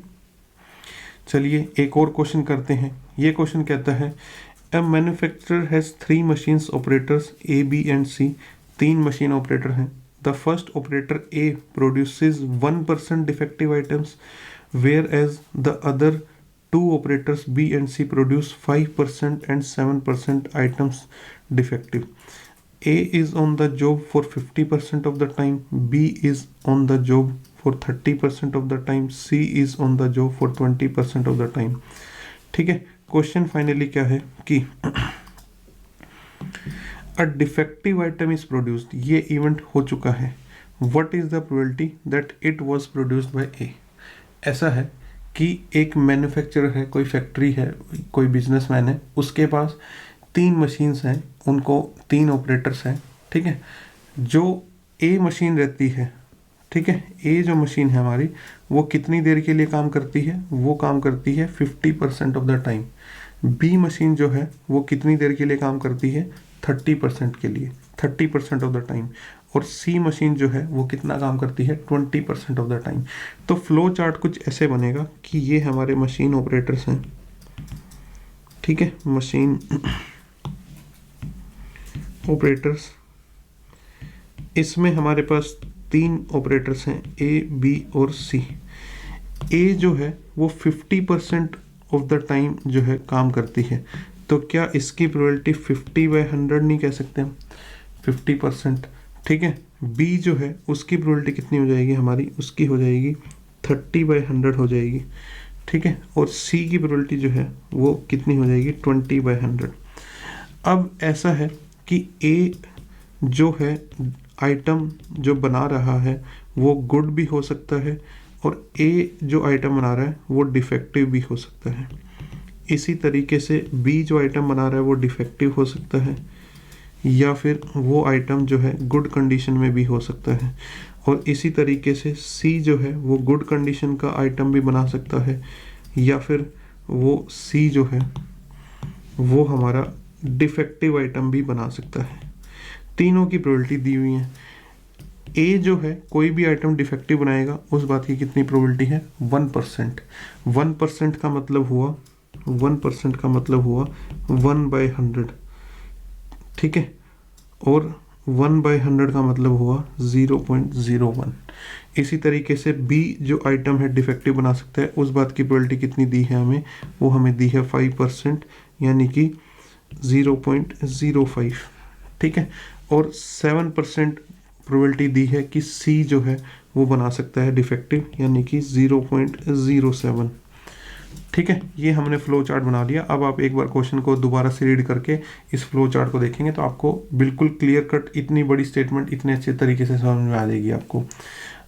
चलिए एक और क्वेश्चन करते हैं। ये क्वेश्चन कहता है a manufacturer has 3 machines operators A B and C, 3 machine operator हैं। The first operator A produces 1% defective items whereas the other 2 operators B and C produce 5% and 7% items defective. A is on the job for 50% of the time, B is on the job for 30% of the time, C is on the job for 20% of the time. ठीक है, क्वेश्चन फाइनली क्या है कि a defective item is produced, ये इवेंट हो चुका है, what is the probability that it was produced by A. ऐसा है कि एक मैन्युफैक्चरर है, कोई फैक्ट्री है, कोई बिजनेसमैन है, उसके पास 3 मशीन्स हैं, उनको 3 ऑपरेटर्स हैं, ठीक है। जो ए मशीन रहती है, ठीक है, ए जो मशीन है हमारी वो कितनी देर के लिए काम करती है, वो काम करती है 50% of the time. B machine जो है वो कितनी देर के लिए काम करती है, 30% के लिए, 30% ऑफ द टाइम। और सी मशीन जो है वो कितना काम करती है, 20% ऑफ द टाइम। तो फ्लो चार्ट कुछ ऐसे बनेगा कि ये हमारे मशीन ऑपरेटर्स हैं, ठीक है, मशीन ऑपरेटर्स, इसमें हमारे पास 3 ऑपरेटर्स हैं ए बी और सी। ए जो है वो 50% ऑफ द टाइम जो है काम करती है, तो क्या इसकी प्रोबेबिलिटी 50/100 नहीं कह सकते हम, 50%, ठीक है। बी जो है उसकी प्रोबेबिलिटी कितनी हो जाएगी हमारी, उसकी हो जाएगी 30/100 हो जाएगी, ठीक है। और सी की प्रोबेबिलिटी जो है वो कितनी हो जाएगी, 20/100। अब ऐसा है कि ए जो है आइटम जो बना रहा है वो गुड भी हो सकता है, और ए जो आइटम बना रहा है वो डिफेक्टिव भी हो सकता है। इसी तरीके से बी जो आइटम बना रहा है वो डिफेक्टिव हो सकता है, या फिर वो आइटम जो है गुड कंडीशन में भी हो सकता है। और इसी तरीके से सी जो है वो गुड कंडीशन का आइटम भी बना सकता है, या फिर वो सी जो है वो हमारा डिफेक्टिव आइटम भी बना सकता है। तीनों की प्रोबेबिलिटी दी हुई है। ए जो है कोई भी आइटम डिफेक्टिव बनाएगा उस बात की कितनी प्रोबेबिलिटी है, 1%। 1% का मतलब हुआ 1% का मतलब हुआ 1/100, ठीक है, और 1/100 का मतलब हुआ 0.01। इसी तरीके से बी जो आइटम है डिफेक्टिव बना सकता है, उस बात की प्रोबेबिलिटी कितनी दी है हमें, वो हमें दी है 5%, यानी कि 0.05, ठीक है। और 7% प्रोबेबिलिटी दी है कि सी जो है वो बना सकता है डिफेक्टिव, यानी कि 0.07। ठीक है, ये हमने फ्लो चार्ट बना लिया। अब आप एक बार क्वेश्चन को दोबारा से रीड करके इस फ्लो चार्ट को देखेंगे तो आपको बिल्कुल क्लियर कट इतनी बड़ी स्टेटमेंट इतने अच्छे तरीके से समझ में आ जाएगी आपको।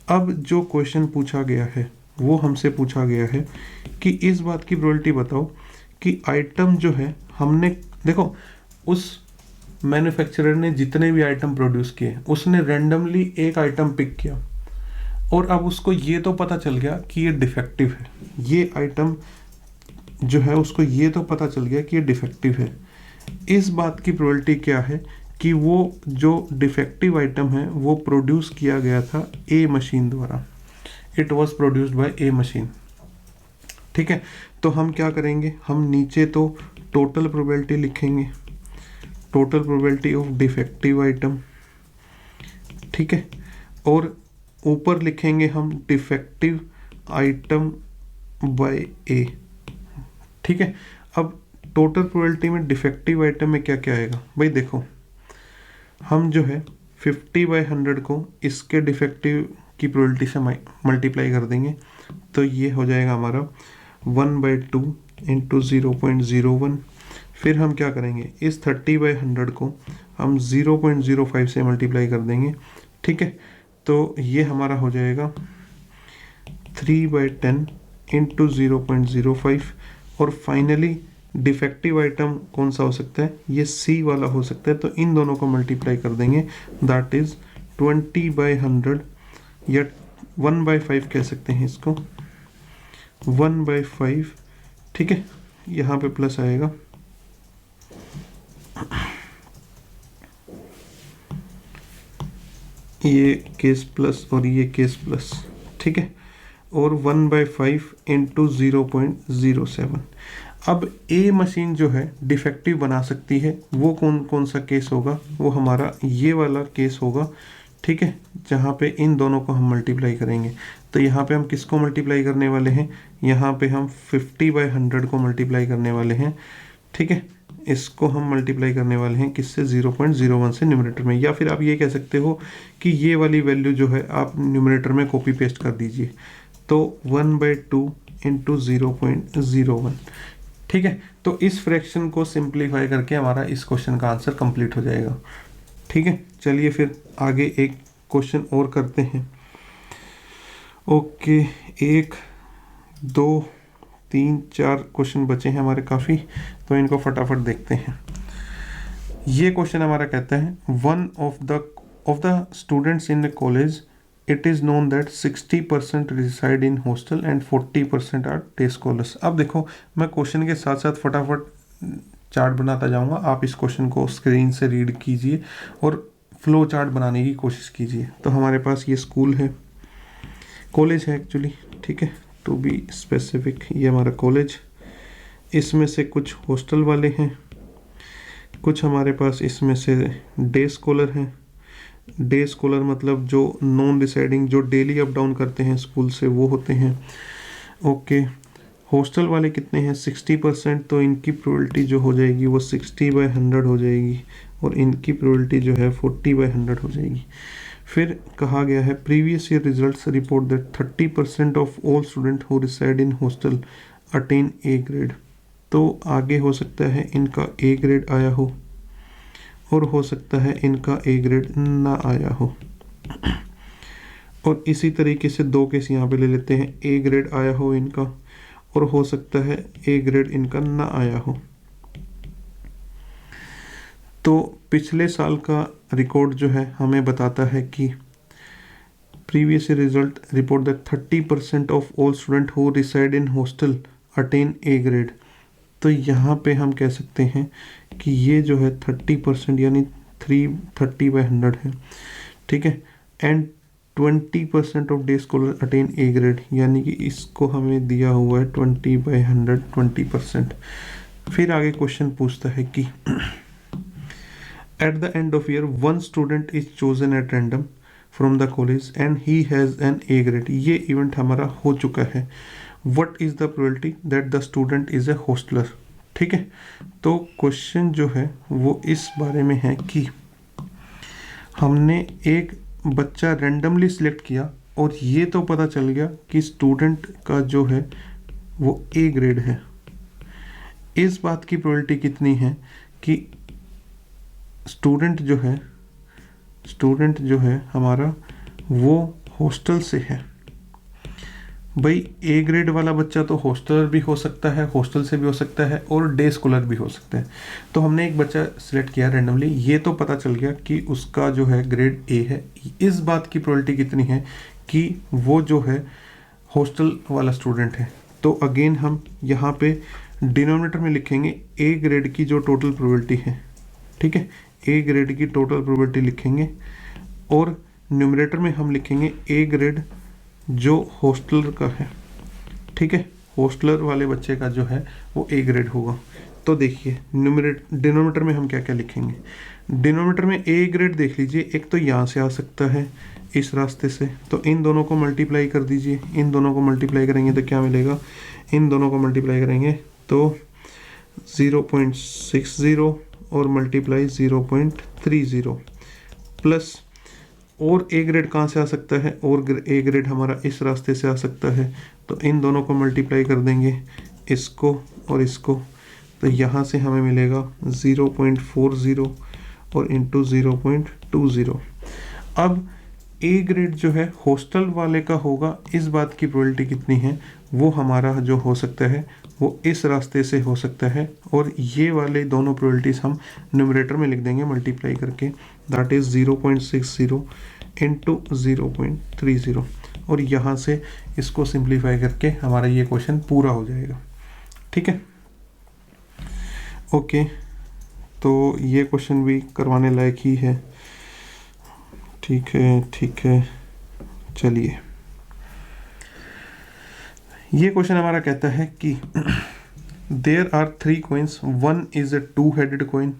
अब जो क्वेश्चन पूछा गया है वो हमसे पूछा गया है कि इस बात की प्रोबेबिलिटी बताओ कि आइटम जो है हमने, देखो उस मैन्युफैक्चरर ने जितने भी आइटम प्रोड्यूस किए उसने रैंडमली एक आइटम पिक किया और अब उसको ये तो पता चल गया कि ये डिफेक्टिव है। ये आइटम जो है उसको ये तो पता चल गया कि ये डिफेक्टिव है। इस बात की प्रोबेबिलिटी क्या है कि वो जो डिफेक्टिव आइटम है वो प्रोड्यूस किया गया था ए मशीन द्वारा, it was produced by A machine. ठीक है, तो हम क्या करेंगे, हम नीचे तो टोटल प्रोबेबिलिटी लिखेंगे, total probability of defective item. ठीक है, और ऊपर लिखेंगे हम डिफेक्टिव आइटम बाय ए। ठीक है, अब टोटल प्रोबेबिलिटी में डिफेक्टिव आइटम में क्या क्या आएगा भाई, देखो हम जो है 50/100 को इसके डिफेक्टिव की प्रोबेबिलिटी से मल्टीप्लाई कर देंगे तो ये हो जाएगा हमारा 1/2 इंटू 0.01। फिर हम क्या करेंगे, इस 30/100 को हम 0.05 से मल्टीप्लाई कर देंगे। ठीक है, तो ये हमारा हो जाएगा 3/10 इंटू 0.05। और फाइनली डिफेक्टिव आइटम कौन सा हो सकता है, ये सी वाला हो सकता है, तो इन दोनों को मल्टीप्लाई कर देंगे, दैट इज 20/100 या 1/5 कह सकते हैं इसको, 1/5। ठीक है, यहाँ पे प्लस आएगा, ये केस प्लस और ये केस प्लस। ठीक है, और 1/5 इंटू 0.07। अब ए मशीन जो है डिफेक्टिव बना सकती है, वो कौन कौन सा केस होगा, वो हमारा ये वाला केस होगा। ठीक है, जहाँ पे इन दोनों को हम मल्टीप्लाई करेंगे, तो यहाँ पे हम किसको मल्टीप्लाई करने वाले हैं, यहाँ पे हम 50/100 को मल्टीप्लाई करने वाले हैं। ठीक है, इसको हम मल्टीप्लाई करने वाले हैं किससे, 0.01 से न्यूमरेटर में, या फिर आप ये कह सकते हो कि ये वाली वैल्यू जो है आप न्यूमरेटर में कॉपी पेस्ट कर दीजिए, तो 1/2 इंटू 0.01। ठीक है, तो इस फ्रैक्शन को सिंप्लीफाई करके हमारा इस क्वेश्चन का आंसर कंप्लीट हो जाएगा। ठीक है, चलिए फिर आगे एक क्वेश्चन और करते हैं। ओके, 1 2 3 4 क्वेश्चन बचे हैं हमारे काफ़ी, तो इनको फटाफट देखते हैं। ये क्वेश्चन हमारा कहता है, one of the students in the college it is known that 60% reside in hostel and 40% are day scholars। अब देखो मैं क्वेश्चन के साथ साथ फटाफट चार्ट बनाता जाऊंगा, आप इस क्वेश्चन को स्क्रीन से रीड कीजिए और फ्लो चार्ट बनाने की कोशिश कीजिए। तो हमारे पास ये स्कूल है, कॉलेज है एक्चुअली, ठीक है, टू बी स्पेसिफिक, ये हमारा कॉलेज, इसमें से कुछ हॉस्टल वाले हैं, कुछ हमारे पास इसमें से डे स्कॉलर हैं। डे स्कॉलर मतलब जो नॉन रिसाइडिंग, जो डेली अप डाउन करते हैं स्कूल से, वो होते हैं। ओके, हॉस्टल वाले कितने हैं, 60%, तो इनकी प्रोबेबिलिटी जो हो जाएगी वो 60/100 हो जाएगी, और इनकी प्रोबेबिलिटी जो है 40/100 हो जाएगी। फिर कहा गया है, previous year results report that 30% of all student who reside in hostel attain A grade. तो आगे हो सकता है इनका ए ग्रेड आया हो, और हो सकता है इनका ए ग्रेड ना आया हो। और इसी तरीके से दो केस यहाँ पे ले लेते हैं, ए ग्रेड आया हो इनका, और हो सकता है ए ग्रेड इनका ना आया हो। तो पिछले साल का रिकॉर्ड जो है हमें बताता है कि previous result report that 30% of all student who reside in hostel attain A grade. तो यहाँ पे हम कह सकते हैं कि ये जो है 30% यानी 30/100 है। ठीक है, and 20% of day scholar attain A grade, यानी कि इसको हमें दिया हुआ है 20/100, 20%। फिर आगे क्वेश्चन पूछता है कि at the end of year one student is chosen at random from the college and he has an A grade. ये इवेंट हमारा हो चुका है। What is the probability that the student is a hostler? ठीक है, तो क्वेश्चन जो है वो इस बारे में है कि हमने एक बच्चा रैंडमली सिलेक्ट किया और ये तो पता चल गया कि स्टूडेंट का जो है वो ए ग्रेड है, इस बात की प्रोबेबिलिटी कितनी है कि स्टूडेंट जो है हमारा वो हॉस्टल से है। भाई ए ग्रेड वाला बच्चा तो हॉस्टलर भी हो सकता है, हॉस्टल से भी हो सकता है और डे स्कॉलर भी हो सकता है। तो हमने एक बच्चा सिलेक्ट किया रैंडमली, ये तो पता चल गया कि उसका जो है ग्रेड ए है। इस बात की प्रोबेबिलिटी कितनी है कि वो जो है हॉस्टल वाला स्टूडेंट है। तो अगेन हम यहाँ पे डिनोमिनेटर में लिखेंगे ए ग्रेड की जो टोटल प्रोबेबिलिटी है, ठीक है, ए ग्रेड की टोटल प्रोबेबिलिटी लिखेंगे और न्यूमरेटर में हम लिखेंगे ए ग्रेड जो हॉस्टलर का है, ठीक है, हॉस्टलर वाले बच्चे का जो है वो ए ग्रेड होगा। तो देखिए डिनोमिनेटर में हम क्या क्या लिखेंगे। डिनोमिनेटर में ए ग्रेड देख लीजिए, एक तो यहाँ से आ सकता है इस रास्ते से, तो इन दोनों को मल्टीप्लाई कर दीजिए। इन दोनों को मल्टीप्लाई करेंगे तो क्या मिलेगा, इन दोनों को मल्टीप्लाई करेंगे तो 0.60 और मल्टीप्लाई 0.30 प्लस, और ए ग्रेड कहाँ से आ सकता है, और ए ग्रेड हमारा इस रास्ते से आ सकता है, तो इन दोनों को मल्टीप्लाई कर देंगे, इसको और इसको, तो यहाँ से हमें मिलेगा 0.40 और इंटू 0.20। अब ए ग्रेड जो है हॉस्टल वाले का होगा, इस बात की प्रोबेबिलिटी कितनी है, वो हमारा जो हो सकता है वो इस रास्ते से हो सकता है, और ये वाले दोनों प्रोबेबिलिटीज हम न्यूमरेटर में लिख देंगे मल्टीप्लाई करके, दैट इज 0.60 इंटू 0.30, और यहाँ से इसको सिंप्लीफाई करके हमारा ये क्वेश्चन पूरा हो जाएगा। ठीक है, ओके, तो ये क्वेश्चन भी करवाने लायक ही है। ठीक है, चलिए, ये क्वेश्चन हमारा कहता है कि there are 3 coins, one is a 2-headed coin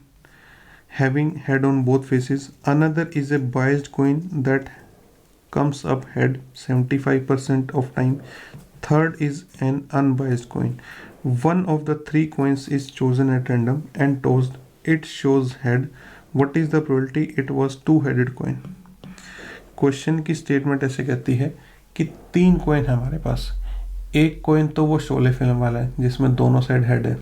having head on both faces, another is a biased coin that comes up head 75% of time, third is an unbiased coin. One of the 3 coins is chosen at random and tossed, it shows head, what is the probability it was 2-headed coin? Question की स्टेटमेंट ऐसे कहती है कि 3 कॉइन है हमारे पास। एक कॉइन तो वो शोले फिल्म वाला है जिसमें दोनों साइड हेड है,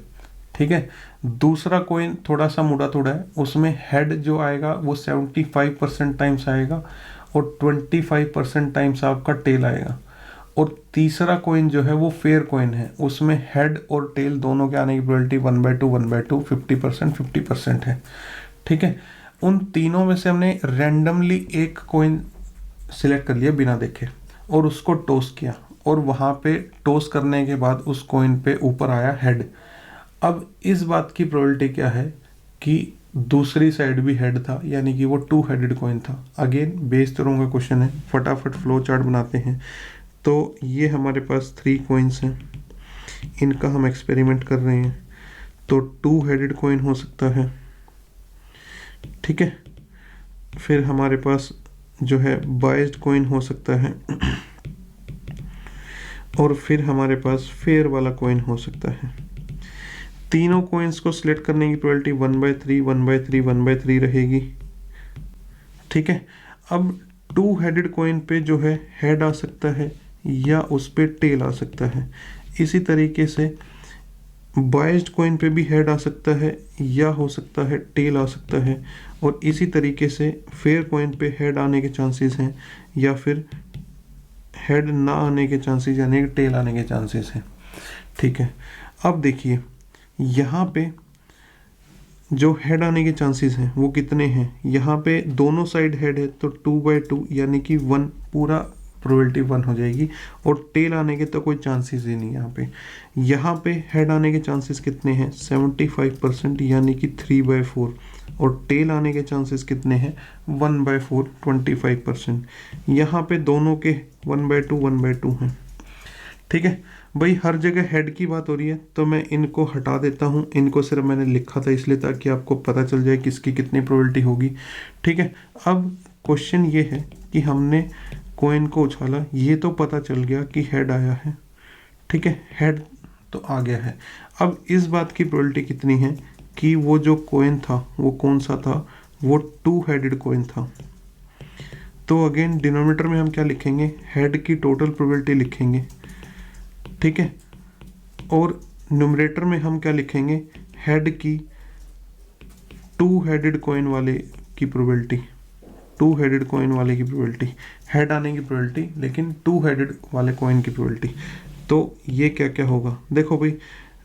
ठीक है। दूसरा कॉइन थोड़ा सा मुड़ा थोड़ा है, उसमें हेड जो आएगा वो 75% टाइम्स आएगा और 25% टाइम्स आपका टेल आएगा। और तीसरा कॉइन जो है वो फेयर कॉइन है, उसमें हेड और टेल दोनों के आने की प्रोबेबिलिटी 1/2 50% 50% है, ठीक है। उन तीनों में से हमने रैंडमली एक कॉइन सिलेक्ट कर लिया बिना देखे और उसको टॉस किया, और वहाँ पे टॉस करने के बाद उस कॉइन पे ऊपर आया हेड। अब इस बात की प्रोबेबिलिटी क्या है कि दूसरी साइड भी हेड था, यानी कि वो 2-headed कॉइन था। अगेन बेस थ्योरम का क्वेश्चन है, फटाफट फ्लो चार्ट बनाते हैं। तो ये हमारे पास 3 कॉइन्स हैं, इनका हम एक्सपेरिमेंट कर रहे हैं। तो 2-headed कॉइन हो सकता है, ठीक है। फिर हमारे पास जो है बाइस्ड कॉइन हो सकता है, और फिर हमारे पास फेयर वाला कॉइन हो सकता है। तीनों कॉइन्स को सिलेक्ट करने की प्रोबेबिलिटी 1/3 1/3 1/3 रहेगी, ठीक है। अब 2-headed कॉइन पे जो है हेड आ सकता है या उस पे टेल आ सकता है। इसी तरीके से बाइस्ड कॉइन पे भी हेड आ सकता है या हो सकता है टेल आ सकता है, और इसी तरीके से फेयर कॉइन पे हेड आने के चांसेस हैं या फिर हेड ना आने के चांसेस, यानी टेल आने के चांसेस हैं, ठीक है। अब देखिए यहाँ पे जो हेड आने के चांसेस हैं वो कितने हैं, यहाँ पे दोनों साइड हेड है तो 2/2 यानी कि 1 पूरा प्रोबेबिलिटी 1 हो जाएगी, और टेल आने के तो कोई चांसेस ही नहीं। यहाँ पे हेड आने के चांसेस कितने हैं 75% यानी कि 3/4, और टेल आने के चांसेस कितने हैं 1/4 25%। यहाँ पे दोनों के 1/2 हैं, ठीक है। भाई हर जगह हेड की बात हो रही है तो मैं इनको हटा देता हूँ, इनको सिर्फ मैंने लिखा था इसलिए ताकि आपको पता चल जाए किसकी कितनी प्रोबेबिलिटी होगी, ठीक है। अब क्वेश्चन ये है कि हमने कॉइन को उछाला, ये तो पता चल गया कि हेड आया है, ठीक है, हेड तो आ गया है। अब इस बात की प्रोबेबिलिटी कितनी है कि वो जो कॉइन था वो कौन सा था, वो 2-headed कॉइन था। तो अगेन डिनोमिनेटर में हम क्या लिखेंगे, हेड की टोटल प्रोबेबिलिटी लिखेंगे, ठीक है, और न्यूमरेटर में हम क्या लिखेंगे, हेड की टू हेडेड कॉइन वाले की प्रोबेबिलिटी, टू हेडेड कॉइन वाले की प्रोबेबिलिटी, हेड आने की प्रोबेबिलिटी लेकिन टू हेडेड वाले कॉइन की प्रोबेबिलिटी। तो ये क्या क्या होगा, देखो भाई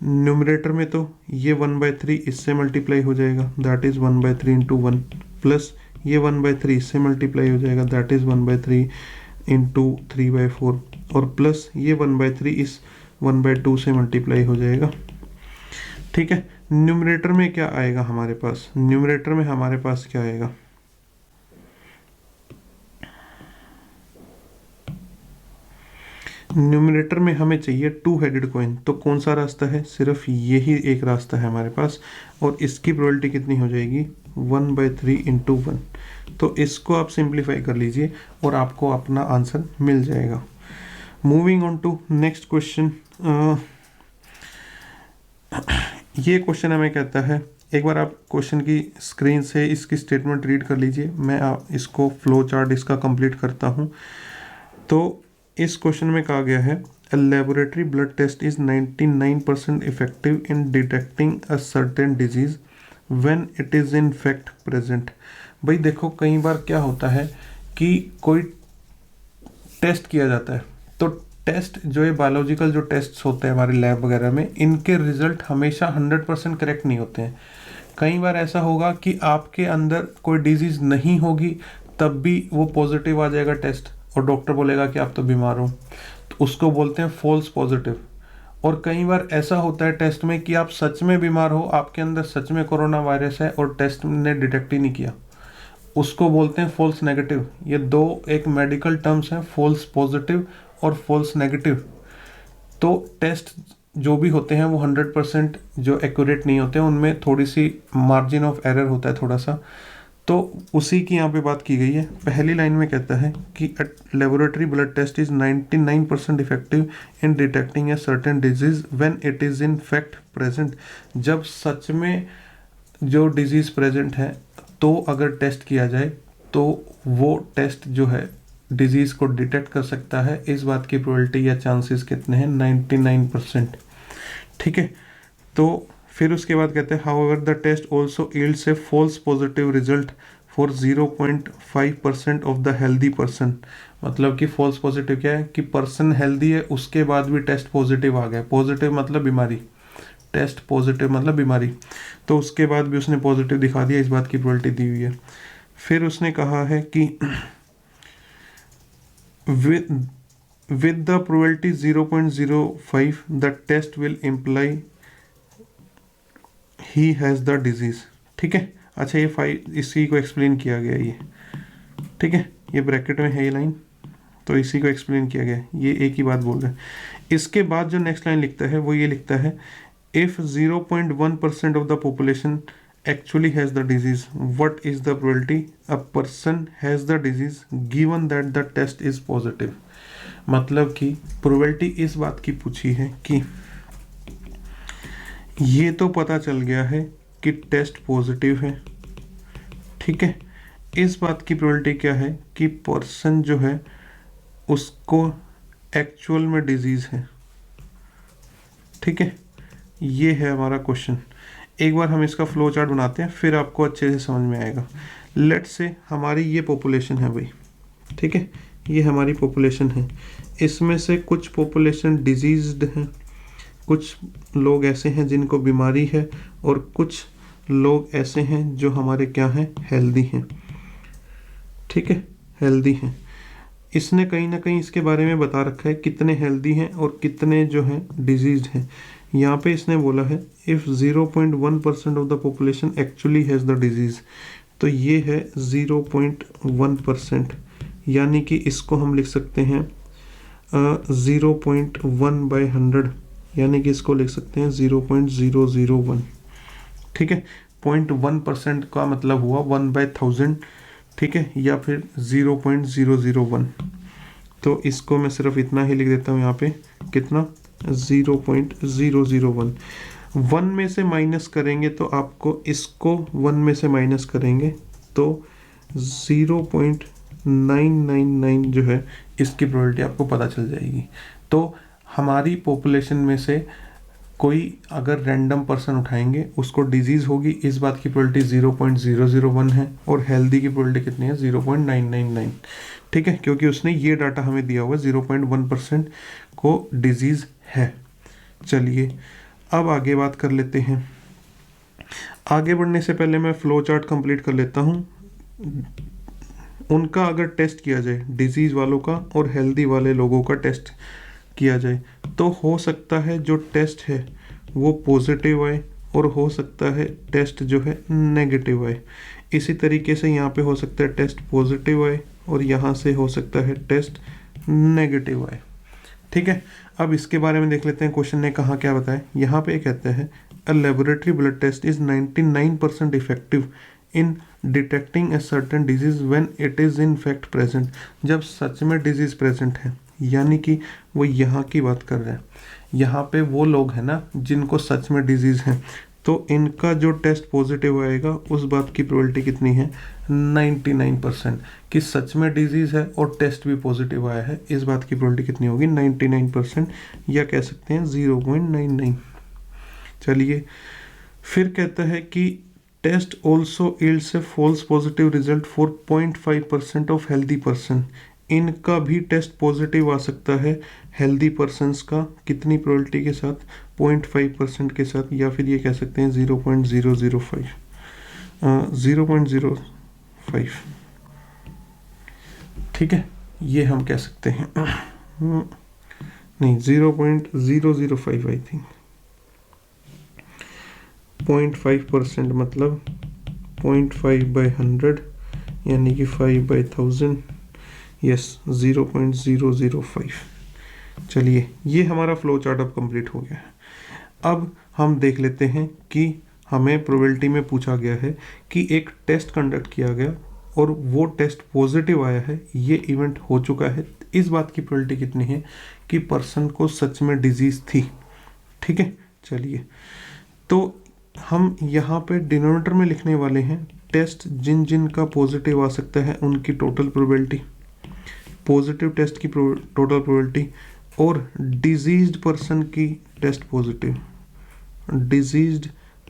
न्यूमरेटर में तो ये 1/3 इससे मल्टीप्लाई हो जाएगा, दैट इज 1/3 इंटू 1, प्लस ये 1/3 इससे मल्टीप्लाई हो जाएगा, दैट इज 1/3 इंटू 3/4, और प्लस ये 1/3 इस 1/2 से मल्टीप्लाई हो जाएगा, ठीक है। न्यूमरेटर में क्या आएगा हमारे पास, न्यूमरेटर में हमारे पास क्या आएगा, न्यूमरेटर में हमें चाहिए टू हेडेड कॉइन, तो कौन सा रास्ता है, सिर्फ यही एक रास्ता है हमारे पास, और इसकी प्रोबेबिलिटी कितनी हो जाएगी, 1/3 इंटू 1। तो इसको आप सिंप्लीफाई कर लीजिए और आपको अपना आंसर मिल जाएगा। Moving on to next question. ये क्वेश्चन हमें कहता है, एक बार आप क्वेश्चन की स्क्रीन से इसकी स्टेटमेंट रीड कर लीजिए, मैं इसको फ्लो चार्ट इसका कंप्लीट करता हूँ। तो इस क्वेश्चन में कहा गया है, a laboratory blood test is 99% effective in detecting a certain disease when it is in fact present. भाई देखो कई बार क्या होता है कि कोई टेस्ट किया जाता है, तो टेस्ट जो है बायोलॉजिकल जो टेस्ट होते हैं हमारे लैब वगैरह में, इनके रिजल्ट हमेशा 100% करेक्ट नहीं होते हैं। कई बार ऐसा होगा कि आपके अंदर कोई डिजीज नहीं होगी तब भी वो पॉजिटिव आ जाएगा टेस्ट, और डॉक्टर बोलेगा कि आप तो बीमार हो, तो उसको बोलते हैं फॉल्स पॉजिटिव। और कई बार ऐसा होता है टेस्ट में कि आप सच में बीमार हो, आपके अंदर सच में कोरोना वायरस है और टेस्ट ने डिटेक्ट ही नहीं किया, उसको बोलते हैं फॉल्स नेगेटिव। ये दो एक मेडिकल टर्म्स हैं, फॉल्स पॉजिटिव और फॉल्स नेगेटिव। तो टेस्ट जो भी होते हैं वो 100% जो एक्यूरेट नहीं होते हैं, उनमें थोड़ी सी मार्जिन ऑफ एरर होता है थोड़ा सा। तो उसी की यहाँ पे बात की गई है। पहली लाइन में कहता है कि laboratory blood test is 99% effective in detecting a certain disease when it is in fact present. जब सच में जो डिजीज प्रेजेंट है तो अगर टेस्ट किया जाए तो वो टेस्ट जो है डिजीज को डिटेक्ट कर सकता है। इस बात की प्रोबेबिलिटी या चांसेस कितने हैं, 99%, ठीक है। तो फिर उसके बाद कहते हैं however the test also yields a false positive result for 0.5% of the healthy person. मतलब कि फॉल्स पॉजिटिव क्या है कि पर्सन हेल्दी है उसके बाद भी टेस्ट पॉजिटिव आ गया, पॉजिटिव मतलब बीमारी, टेस्ट पॉजिटिव मतलब बीमारी, तो उसके बाद भी उसने पॉजिटिव दिखा दिया, इस बात की प्रोबेबिलिटी दी हुई है। फिर उसने कहा है कि with the probability 0.05 the test will imply he has the disease, ठीक है। अच्छा ये इसी को एक्सप्लेन किया गया, ये ठीक है, ये ब्रैकेट में है ये लाइन, तो इसी को एक्सप्लेन किया गया, ये एक ही बात बोल रहे हैं। इसके बाद जो नेक्स्ट लाइन लिखता है वो ये लिखता है if 0.1% of the population actually has the disease, what is the probability a person has the disease given that the test is positive। मतलब कि प्रोबेबिलिटी इस बात की पूछी है कि ये तो पता चल गया है कि टेस्ट पॉजिटिव है, ठीक है, इस बात की प्रोबेबिलिटी क्या है कि पर्सन जो है उसको एक्चुअल में डिजीज है, ठीक है। ये है हमारा क्वेश्चन। एक बार हम इसका फ्लो चार्ट बनाते हैं फिर आपको अच्छे से समझ में आएगा। लेट्स से हमारी ये पॉपुलेशन है भाई, ठीक है, ये हमारी पॉपुलेशन है, इसमें से कुछ पॉपुलेशन डिजीज्ड हैं, कुछ लोग ऐसे हैं जिनको बीमारी है, और कुछ लोग ऐसे हैं जो हमारे क्या हैं, हेल्दी हैं, ठीक है, हेल्दी हैं। इसने कहीं ना कहीं इसके बारे में बता रखा है कितने हेल्दी हैं और कितने जो हैं डिजीज्ड हैं। यहाँ पे इसने बोला है if 0.1% of the population actually has the disease, तो ये है 0.1%, यानी कि इसको हम लिख सकते हैं 0.1/100, यानी कि इसको लिख सकते हैं 0.001, ठीक है। 0.1% का मतलब हुआ 1/1000, ठीक है, या फिर 0.001। तो इसको मैं सिर्फ इतना ही लिख देता हूँ यहाँ पे, कितना, 0.001। 1 में से माइनस करेंगे तो आपको इसको 1 में से माइनस करेंगे तो 0.001 999 जो है इसकी प्रोबेबिलिटी आपको पता चल जाएगी। तो हमारी पॉपुलेशन में से कोई अगर रैंडम पर्सन उठाएंगे उसको डिजीज होगी, इस बात की प्रोबेबिलिटी 0.001 है, और हेल्दी की प्रोबेबिलिटी कितनी है 0.999। ठीक है, क्योंकि उसने ये डाटा हमें दिया हुआ 0.1% को डिजीज है। चलिए अब आगे बात कर लेते हैं। आगे बढ़ने से पहले मैं फ्लो चार्ट कंप्लीट कर लेता हूँ। उनका अगर टेस्ट किया जाए, डिजीज वालों का और हेल्दी वाले लोगों का टेस्ट किया जाए, तो हो सकता है जो टेस्ट है वो पॉजिटिव आए और हो सकता है टेस्ट जो है नेगेटिव आए। इसी तरीके से यहाँ पे हो सकता है टेस्ट पॉजिटिव आए और यहाँ से हो सकता है टेस्ट नेगेटिव आए। ठीक है, अब इसके बारे में देख लेते हैं क्वेश्चन ने कहा क्या बताया। यहाँ पे कहते हैं a laboratory blood test is 99% effective in detecting a certain disease when it is in fact present. जब सच में डिजीज प्रेजेंट है, यानी कि वो यहाँ की बात कर रहे हैं, यहाँ पे वो लोग हैं ना जिनको सच में डिजीज है, तो इनका जो टेस्ट पॉजिटिव आएगा उस बात की प्रोबेबिलिटी कितनी है 99% कि सच में डिजीज है और टेस्ट भी पॉजिटिव आया है। इस बात की प्रोबेबिलिटी कितनी होगी 99%, या कह सकते हैं 0.99। चलिए फिर कहता है कि test also yields a false positive result for 0.5% of healthy person. इनका भी टेस्ट पॉजिटिव आ सकता है हेल्दी पर्सनस का, कितनी प्रोबेबिलिटी के साथ 0.5% के साथ, या फिर ये कह सकते हैं 0.005। ठीक है, ये हम कह सकते हैं नहीं 0.005 आई थिंक। 0.5% मतलब 0.5/100 यानी कि 5/1000, यस 0.005। चलिए ये हमारा फ्लो चार्ट अब कंप्लीट हो गया है। अब हम देख लेते हैं कि हमें प्रोबेबिलिटी में पूछा गया है कि एक टेस्ट कंडक्ट किया गया और वो टेस्ट पॉजिटिव आया है, ये इवेंट हो चुका है। इस बात की प्रोबेबिलिटी कितनी है कि पर्सन को सच में डिजीज थी। ठीक है, चलिए तो हम यहाँ पे डिनोमिनेटर में लिखने वाले हैं टेस्ट जिन जिन का पॉजिटिव आ सकता है उनकी टोटल प्रोबेबिलिटी, पॉजिटिव टेस्ट की टोटल प्रोबेबिलिटी, और डिजीज्ड पर्सन की टेस्ट पॉजिटिव, डिजीज्ड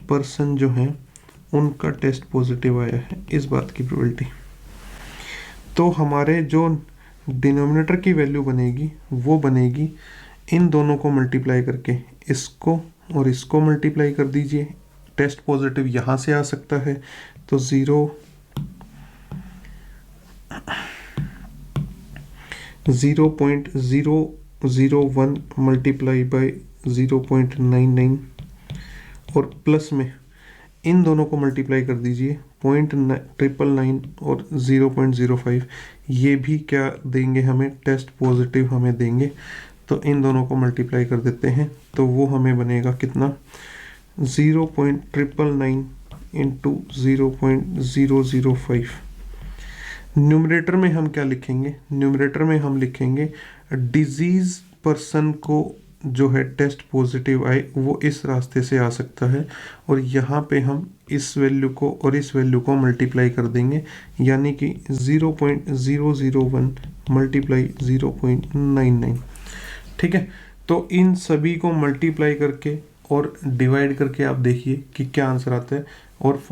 पर्सन जो है उनका टेस्ट पॉजिटिव आया है, इस बात की प्रोबेबिलिटी। तो हमारे जो डिनोमिनेटर की वैल्यू बनेगी वो बनेगी इन दोनों को मल्टीप्लाई करके, इसको और इसको मल्टीप्लाई कर दीजिए। टेस्ट पॉजिटिव यहाँ से आ सकता है तो 0.001 मल्टीप्लाई बाय 0.99 और प्लस में इन दोनों को मल्टीप्लाई कर दीजिए 0.999 और 0.05, ये भी क्या देंगे हमें टेस्ट पॉजिटिव हमें देंगे। तो इन दोनों को मल्टीप्लाई कर देते हैं तो वो हमें बनेगा कितना 0.999 इंटू 0.005। न्यूमरेटर में हम क्या लिखेंगे, न्यूमरेटर में हम लिखेंगे डिजीज पर्सन को जो है टेस्ट पॉजिटिव आए वो इस रास्ते से आ सकता है, और यहाँ पे हम इस वैल्यू को और इस वैल्यू को मल्टीप्लाई कर देंगे, यानी कि 0.001 मल्टीप्लाई 0.99। ठीक है, तो इन सभी को मल्टीप्लाई करके और डिवाइड करके आप देखिए कि क्या आंसर आता है, और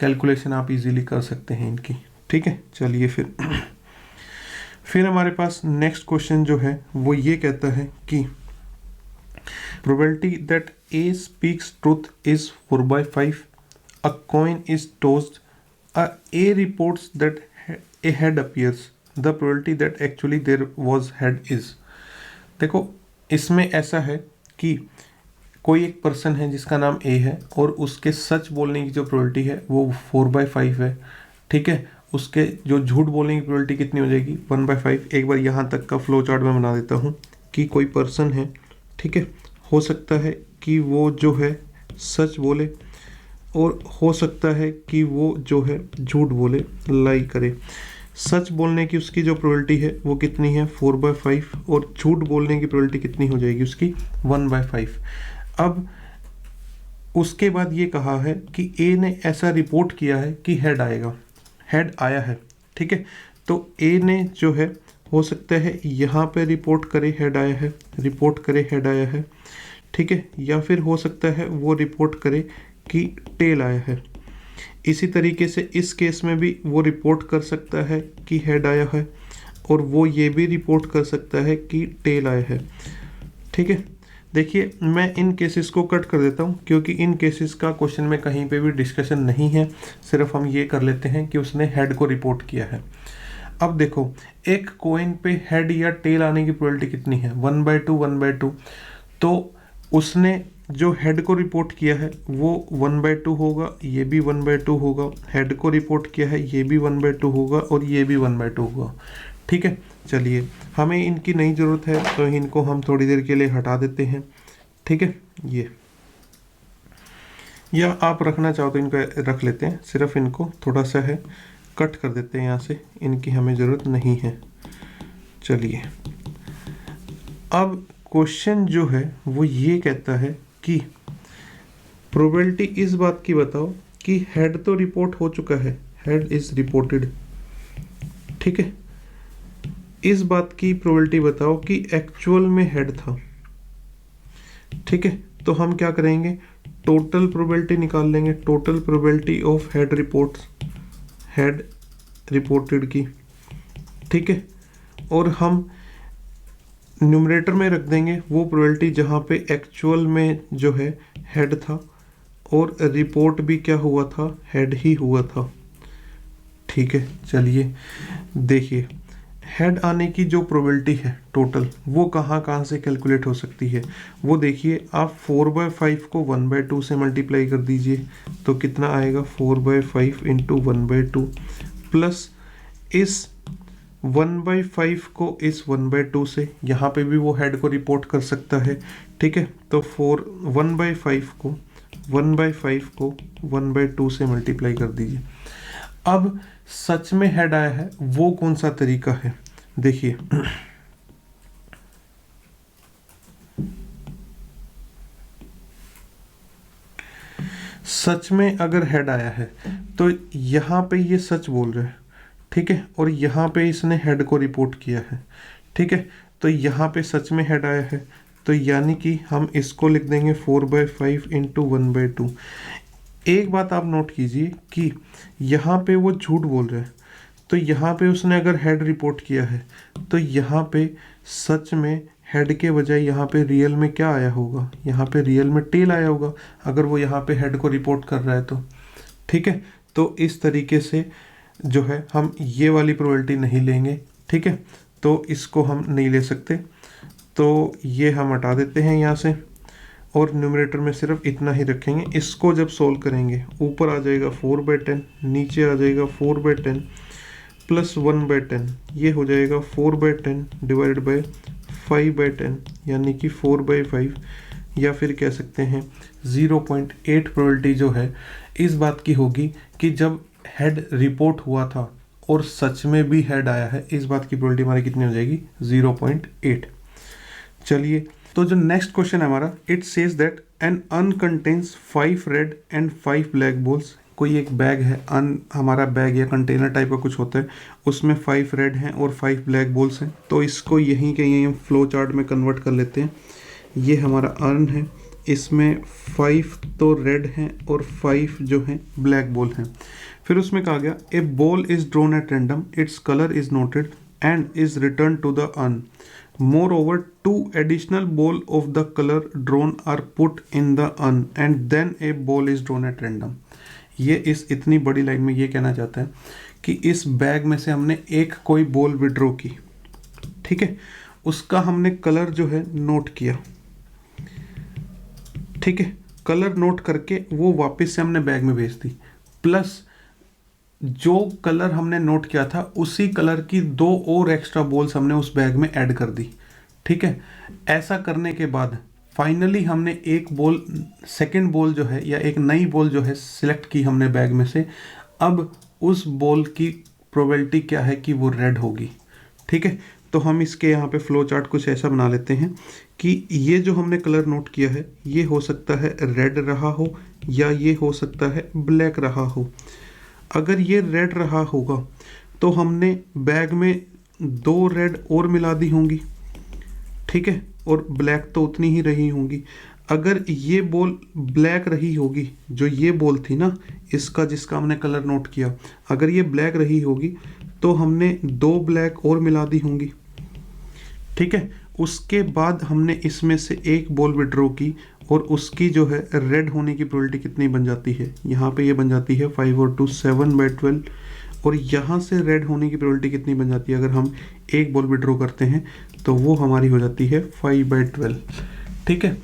कैलकुलेशन आप इजीली कर सकते हैं इनकी। ठीक है, चलिए फिर हमारे पास नेक्स्ट क्वेश्चन जो है वो ये कहता है कि probability that A speaks truth is 4/5, a coin is tossed, A reports that a head appears, the probability that actually there was head is। देखो इसमें ऐसा है कि कोई एक पर्सन है जिसका नाम A है और उसके सच बोलने की जो प्रोबेबिलिटी है वो 4/5 है। ठीक है, उसके जो झूठ बोलने की प्रोबेबिलिटी कितनी हो जाएगी 1/5। एक बार यहाँ तक का फ्लो चार्ट मैं बना देता हूँ कि कोई पर्सन है, ठीक है, हो सकता है कि वो जो है सच बोले और हो सकता है कि वो जो है झूठ बोले, लाई करे। सच बोलने की उसकी जो प्रोबेबिलिटी है वो कितनी है 4/5, और झूठ बोलने की प्रोबेबिलिटी कितनी हो जाएगी उसकी 1/5। अब उसके बाद ये कहा है कि ए ने ऐसा रिपोर्ट किया है कि हेड आएगा, हेड आया है। ठीक है, तो ए ने जो है हो सकता है यहाँ पे रिपोर्ट करे हेड आया है, रिपोर्ट करे हेड आया है, ठीक है, या फिर हो सकता है वो रिपोर्ट करे कि टेल आया है। इसी तरीके से इस केस में भी वो रिपोर्ट कर सकता है कि हेड आया है और वो ये भी रिपोर्ट कर सकता है कि टेल आया है, ठीक है। देखिए मैं इन केसेस को कट कर देता हूँ क्योंकि इन केसेस का क्वेश्चन में कहीं पे भी डिस्कशन नहीं है, सिर्फ हम ये कर लेते हैं कि उसने हेड को रिपोर्ट किया है। अब देखो एक कॉइन पे हेड या टेल आने की प्रोबेबिलिटी कितनी है, 1/2 1/2। तो उसने जो हेड को रिपोर्ट किया है वो 1/2 होगा, ये भी 1/2 होगा, हेड को रिपोर्ट किया है ये भी 1/2 होगा और ये भी 1/2 होगा, ठीक है। चलिए हमें इनकी नहीं ज़रूरत है तो इनको हम थोड़ी देर के लिए हटा देते हैं, ठीक है। ये या आप रखना चाहो तो इनको रख लेते हैं, सिर्फ इनको थोड़ा सा है कट कर देते हैं यहाँ से, इनकी हमें ज़रूरत नहीं है। चलिए अब क्वेश्चन जो है वो ये कहता है कि प्रोबेबिलिटी इस बात की बताओ कि हेड तो रिपोर्ट हो चुका है, हेड इज रिपोर्टेड, ठीक है। इस बात की प्रोबेबिलिटी बताओ कि एक्चुअल में हेड था, ठीक है। तो हम क्या करेंगे, टोटल प्रोबेबिलिटी निकाल लेंगे, total probability of head reports, head reported की, ठीक है। और हम न्यूमरेटर में रख देंगे वो प्रोबेबिलिटी जहाँ पे एक्चुअल में जो है हेड था और रिपोर्ट भी क्या हुआ था, हेड ही हुआ था, ठीक है। चलिए देखिए हेड आने की जो प्रोबेबिलिटी है टोटल वो कहाँ कहाँ से कैलकुलेट हो सकती है, वो देखिए आप 4/5 को 1/2 से मल्टीप्लाई कर दीजिए तो कितना आएगा, 4/5 इंटू 1/2 प्लस इस 1/5 को इस 1/2 से, यहाँ पे भी वो हेड को रिपोर्ट कर सकता है, ठीक है। तो 1/5 को 1/2 से मल्टीप्लाई कर दीजिए। अब सच में हेड आया है वो कौन सा तरीका है, देखिए सच में अगर हेड आया है तो यहाँ पे ये सच बोल रहा है, ठीक है, और यहाँ पे इसने हेड को रिपोर्ट किया है, ठीक है। तो यहाँ पे सच में हेड आया है तो यानी कि हम इसको लिख देंगे 4/5 इंटू 1/2। एक बात आप नोट कीजिए कि यहाँ पे वो झूठ बोल रहा है, तो यहाँ पे उसने अगर हेड रिपोर्ट किया है तो यहाँ पे सच में हेड के बजाय यहाँ पे रियल में क्या आया होगा, यहाँ पे रियल में टेल आया होगा, अगर वो यहाँ पे हेड को रिपोर्ट कर रहा है तो, ठीक है। तो इस तरीके से जो है हम ये वाली प्रोबेबिलिटी नहीं लेंगे, ठीक है, तो इसको हम नहीं ले सकते, तो ये हम हटा देते हैं यहाँ से और न्यूमरेटर में सिर्फ इतना ही रखेंगे। इसको जब सोल्व करेंगे ऊपर आ जाएगा 4/10, नीचे आ जाएगा 4/10 प्लस 1/10, ये हो जाएगा 4/10 डिवाइडेड बाय 5/10 यानी कि 4/5, या फिर कह सकते हैं 0.8 प्रोबेबिलिटी जो है इस बात की होगी कि जब हेड रिपोर्ट हुआ था और सच में भी हेड आया है, इस बात की प्रोबेबिलिटी हमारी कितनी हो जाएगी, 0.8। चलिए तो जो नेक्स्ट क्वेश्चन है हमारा, it says that an urn contains 5 red and 5 black balls. कोई एक बैग है, हमारा बैग या कंटेनर टाइप का कुछ होता है, उसमें 5 रेड हैं और 5 ब्लैक बॉल्स हैं। तो इसको यहीं के यहीं हम फ्लो चार्ट में कन्वर्ट कर लेते हैं। ये हमारा अर्न है, इसमें 5 तो रेड हैं और 5 जो हैं ब्लैक बॉल हैं। फिर उसमें कहा गया a ball is drawn at random, its colour is noted and is return to the urn. Moreover, 2 additional ball of the color drawn are put in the urn and then a ball is drawn at random. ये इस इतनी बड़ी लाइन में ये कहना चाहता है कि इस बैग में से हमने एक कोई बॉल विड्रॉ की, ठीक है, उसका हमने कलर जो है नोट किया, ठीक है, कलर नोट करके वो वापस से हमने बैग में भेज दी, प्लस जो कलर हमने नोट किया था उसी कलर की 2 और एक्स्ट्रा बॉल्स हमने उस बैग में ऐड कर दी, ठीक है। ऐसा करने के बाद फाइनली हमने एक बॉल, सेकंड बॉल जो है या एक नई बॉल जो है सिलेक्ट की हमने बैग में से। अब उस बॉल की प्रोबेबिलिटी क्या है कि वो रेड होगी, ठीक है। तो हम इसके यहाँ पे फ्लो चार्ट कुछ ऐसा बना लेते हैं कि ये जो हमने कलर नोट किया है ये हो सकता है रेड रहा हो या ये हो सकता है ब्लैक रहा हो। अगर ये रेड रहा होगा तो हमने बैग में 2 रेड और मिला दी होंगी, ठीक है, और ब्लैक तो उतनी ही रही होंगी। अगर ये बॉल ब्लैक रही होगी, जो ये बॉल थी ना इसका, जिसका हमने कलर नोट किया, अगर ये ब्लैक रही होगी तो हमने 2 ब्लैक और मिला दी होंगी, ठीक है। उसके बाद हमने इसमें से एक बॉल विड्रॉ की और उसकी जो है रेड होने की प्रोबेबिलिटी कितनी बन जाती है, यहाँ पे ये बन जाती है 5 और 2 7/12। और यहाँ से रेड होने की प्रोबेबिलिटी कितनी बन जाती है, अगर हम एक बॉल विड्रॉ करते हैं तो वो हमारी हो जाती है 5/12, ठीक है।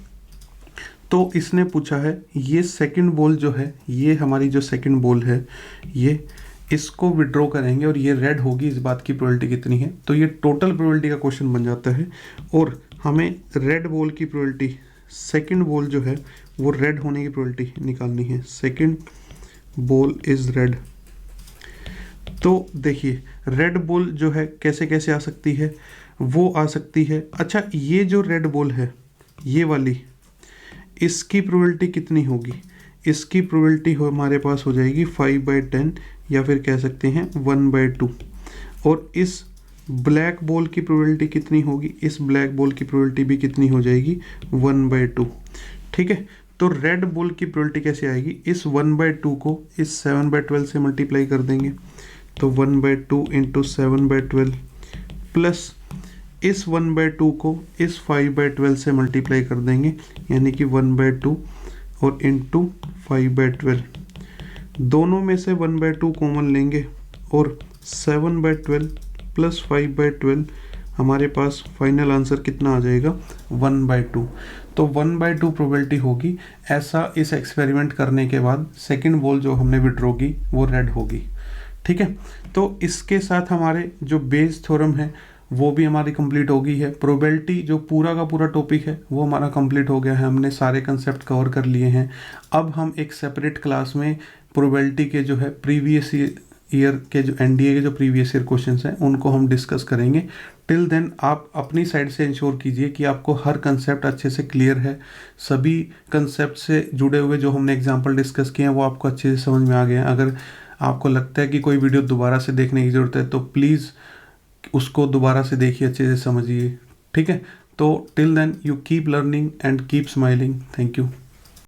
तो इसने पूछा है ये सेकंड बॉल जो है, ये हमारी जो सेकंड बॉल है, ये इसको विड्रॉ करेंगे और ये रेड होगी, इस बात की प्रोबेबिलिटी कितनी है। तो ये टोटल प्रोबेबिलिटी का क्वेश्चन बन जाता है और हमें रेड बॉल की प्रोबेबिलिटी, सेकंड बॉल जो है वो रेड होने की प्रोबेबिलिटी निकालनी है। Second ball is red. तो देखिए रेड बॉल जो है कैसे कैसे आ सकती है, वो आ सकती है, अच्छा ये जो रेड बॉल है ये वाली, इसकी प्रोबेबिलिटी कितनी होगी, इसकी प्रोबेबिलिटी हो हमारे पास हो जाएगी 5/10 या फिर कह सकते हैं 1/2। और इस ब्लैक बॉल की प्रोबेबिलिटी कितनी होगी, इस ब्लैक बॉल की प्रोबेबिलिटी भी कितनी हो जाएगी 1/2, ठीक है। तो रेड बॉल की प्रोबेबिलिटी कैसे आएगी, इस 1/2 को इस 7/12 से मल्टीप्लाई कर देंगे, तो 1/2 इंटू 7/12 प्लस इस 1/2 को इस 5/12 से मल्टीप्लाई कर देंगे, यानी कि 1/2 और इंटू 5/12, दोनों में से 1/2 कॉमन लेंगे और 7/12 प्लस 5/12 हमारे पास फाइनल आंसर कितना आ जाएगा 1/2। तो 1/2 प्रोबेबिलिटी होगी ऐसा इस एक्सपेरिमेंट करने के बाद सेकंड बॉल जो हमने विड्रॉ की वो रेड होगी, ठीक है। तो इसके साथ हमारे जो बेस थ्योरम है वो भी हमारी कंप्लीट हो गई है। प्रोबेबिलिटी जो पूरा का पूरा टॉपिक है वो हमारा कंप्लीट हो गया है, हमने सारे कंसेप्ट कवर कर लिए हैं। अब हम एक सेपरेट क्लास में प्रोबेबिलिटी के जो है प्रीवियस ईयर के जो एनडीए के जो प्रीवियस ईयर क्वेश्चंस हैं उनको हम डिस्कस करेंगे। टिल देन आप अपनी साइड से इंश्योर कीजिए कि आपको हर कंसेप्ट अच्छे से क्लियर है, सभी कंसेप्ट से जुड़े हुए जो हमने एग्जांपल डिस्कस किए हैं वो आपको अच्छे से समझ में आ गए हैं। अगर आपको लगता है कि कोई वीडियो दोबारा से देखने की ज़रूरत है तो प्लीज़ उसको दोबारा से देखिए, अच्छे से समझिए, ठीक है। तो till then you keep learning and keep smiling. Thank you.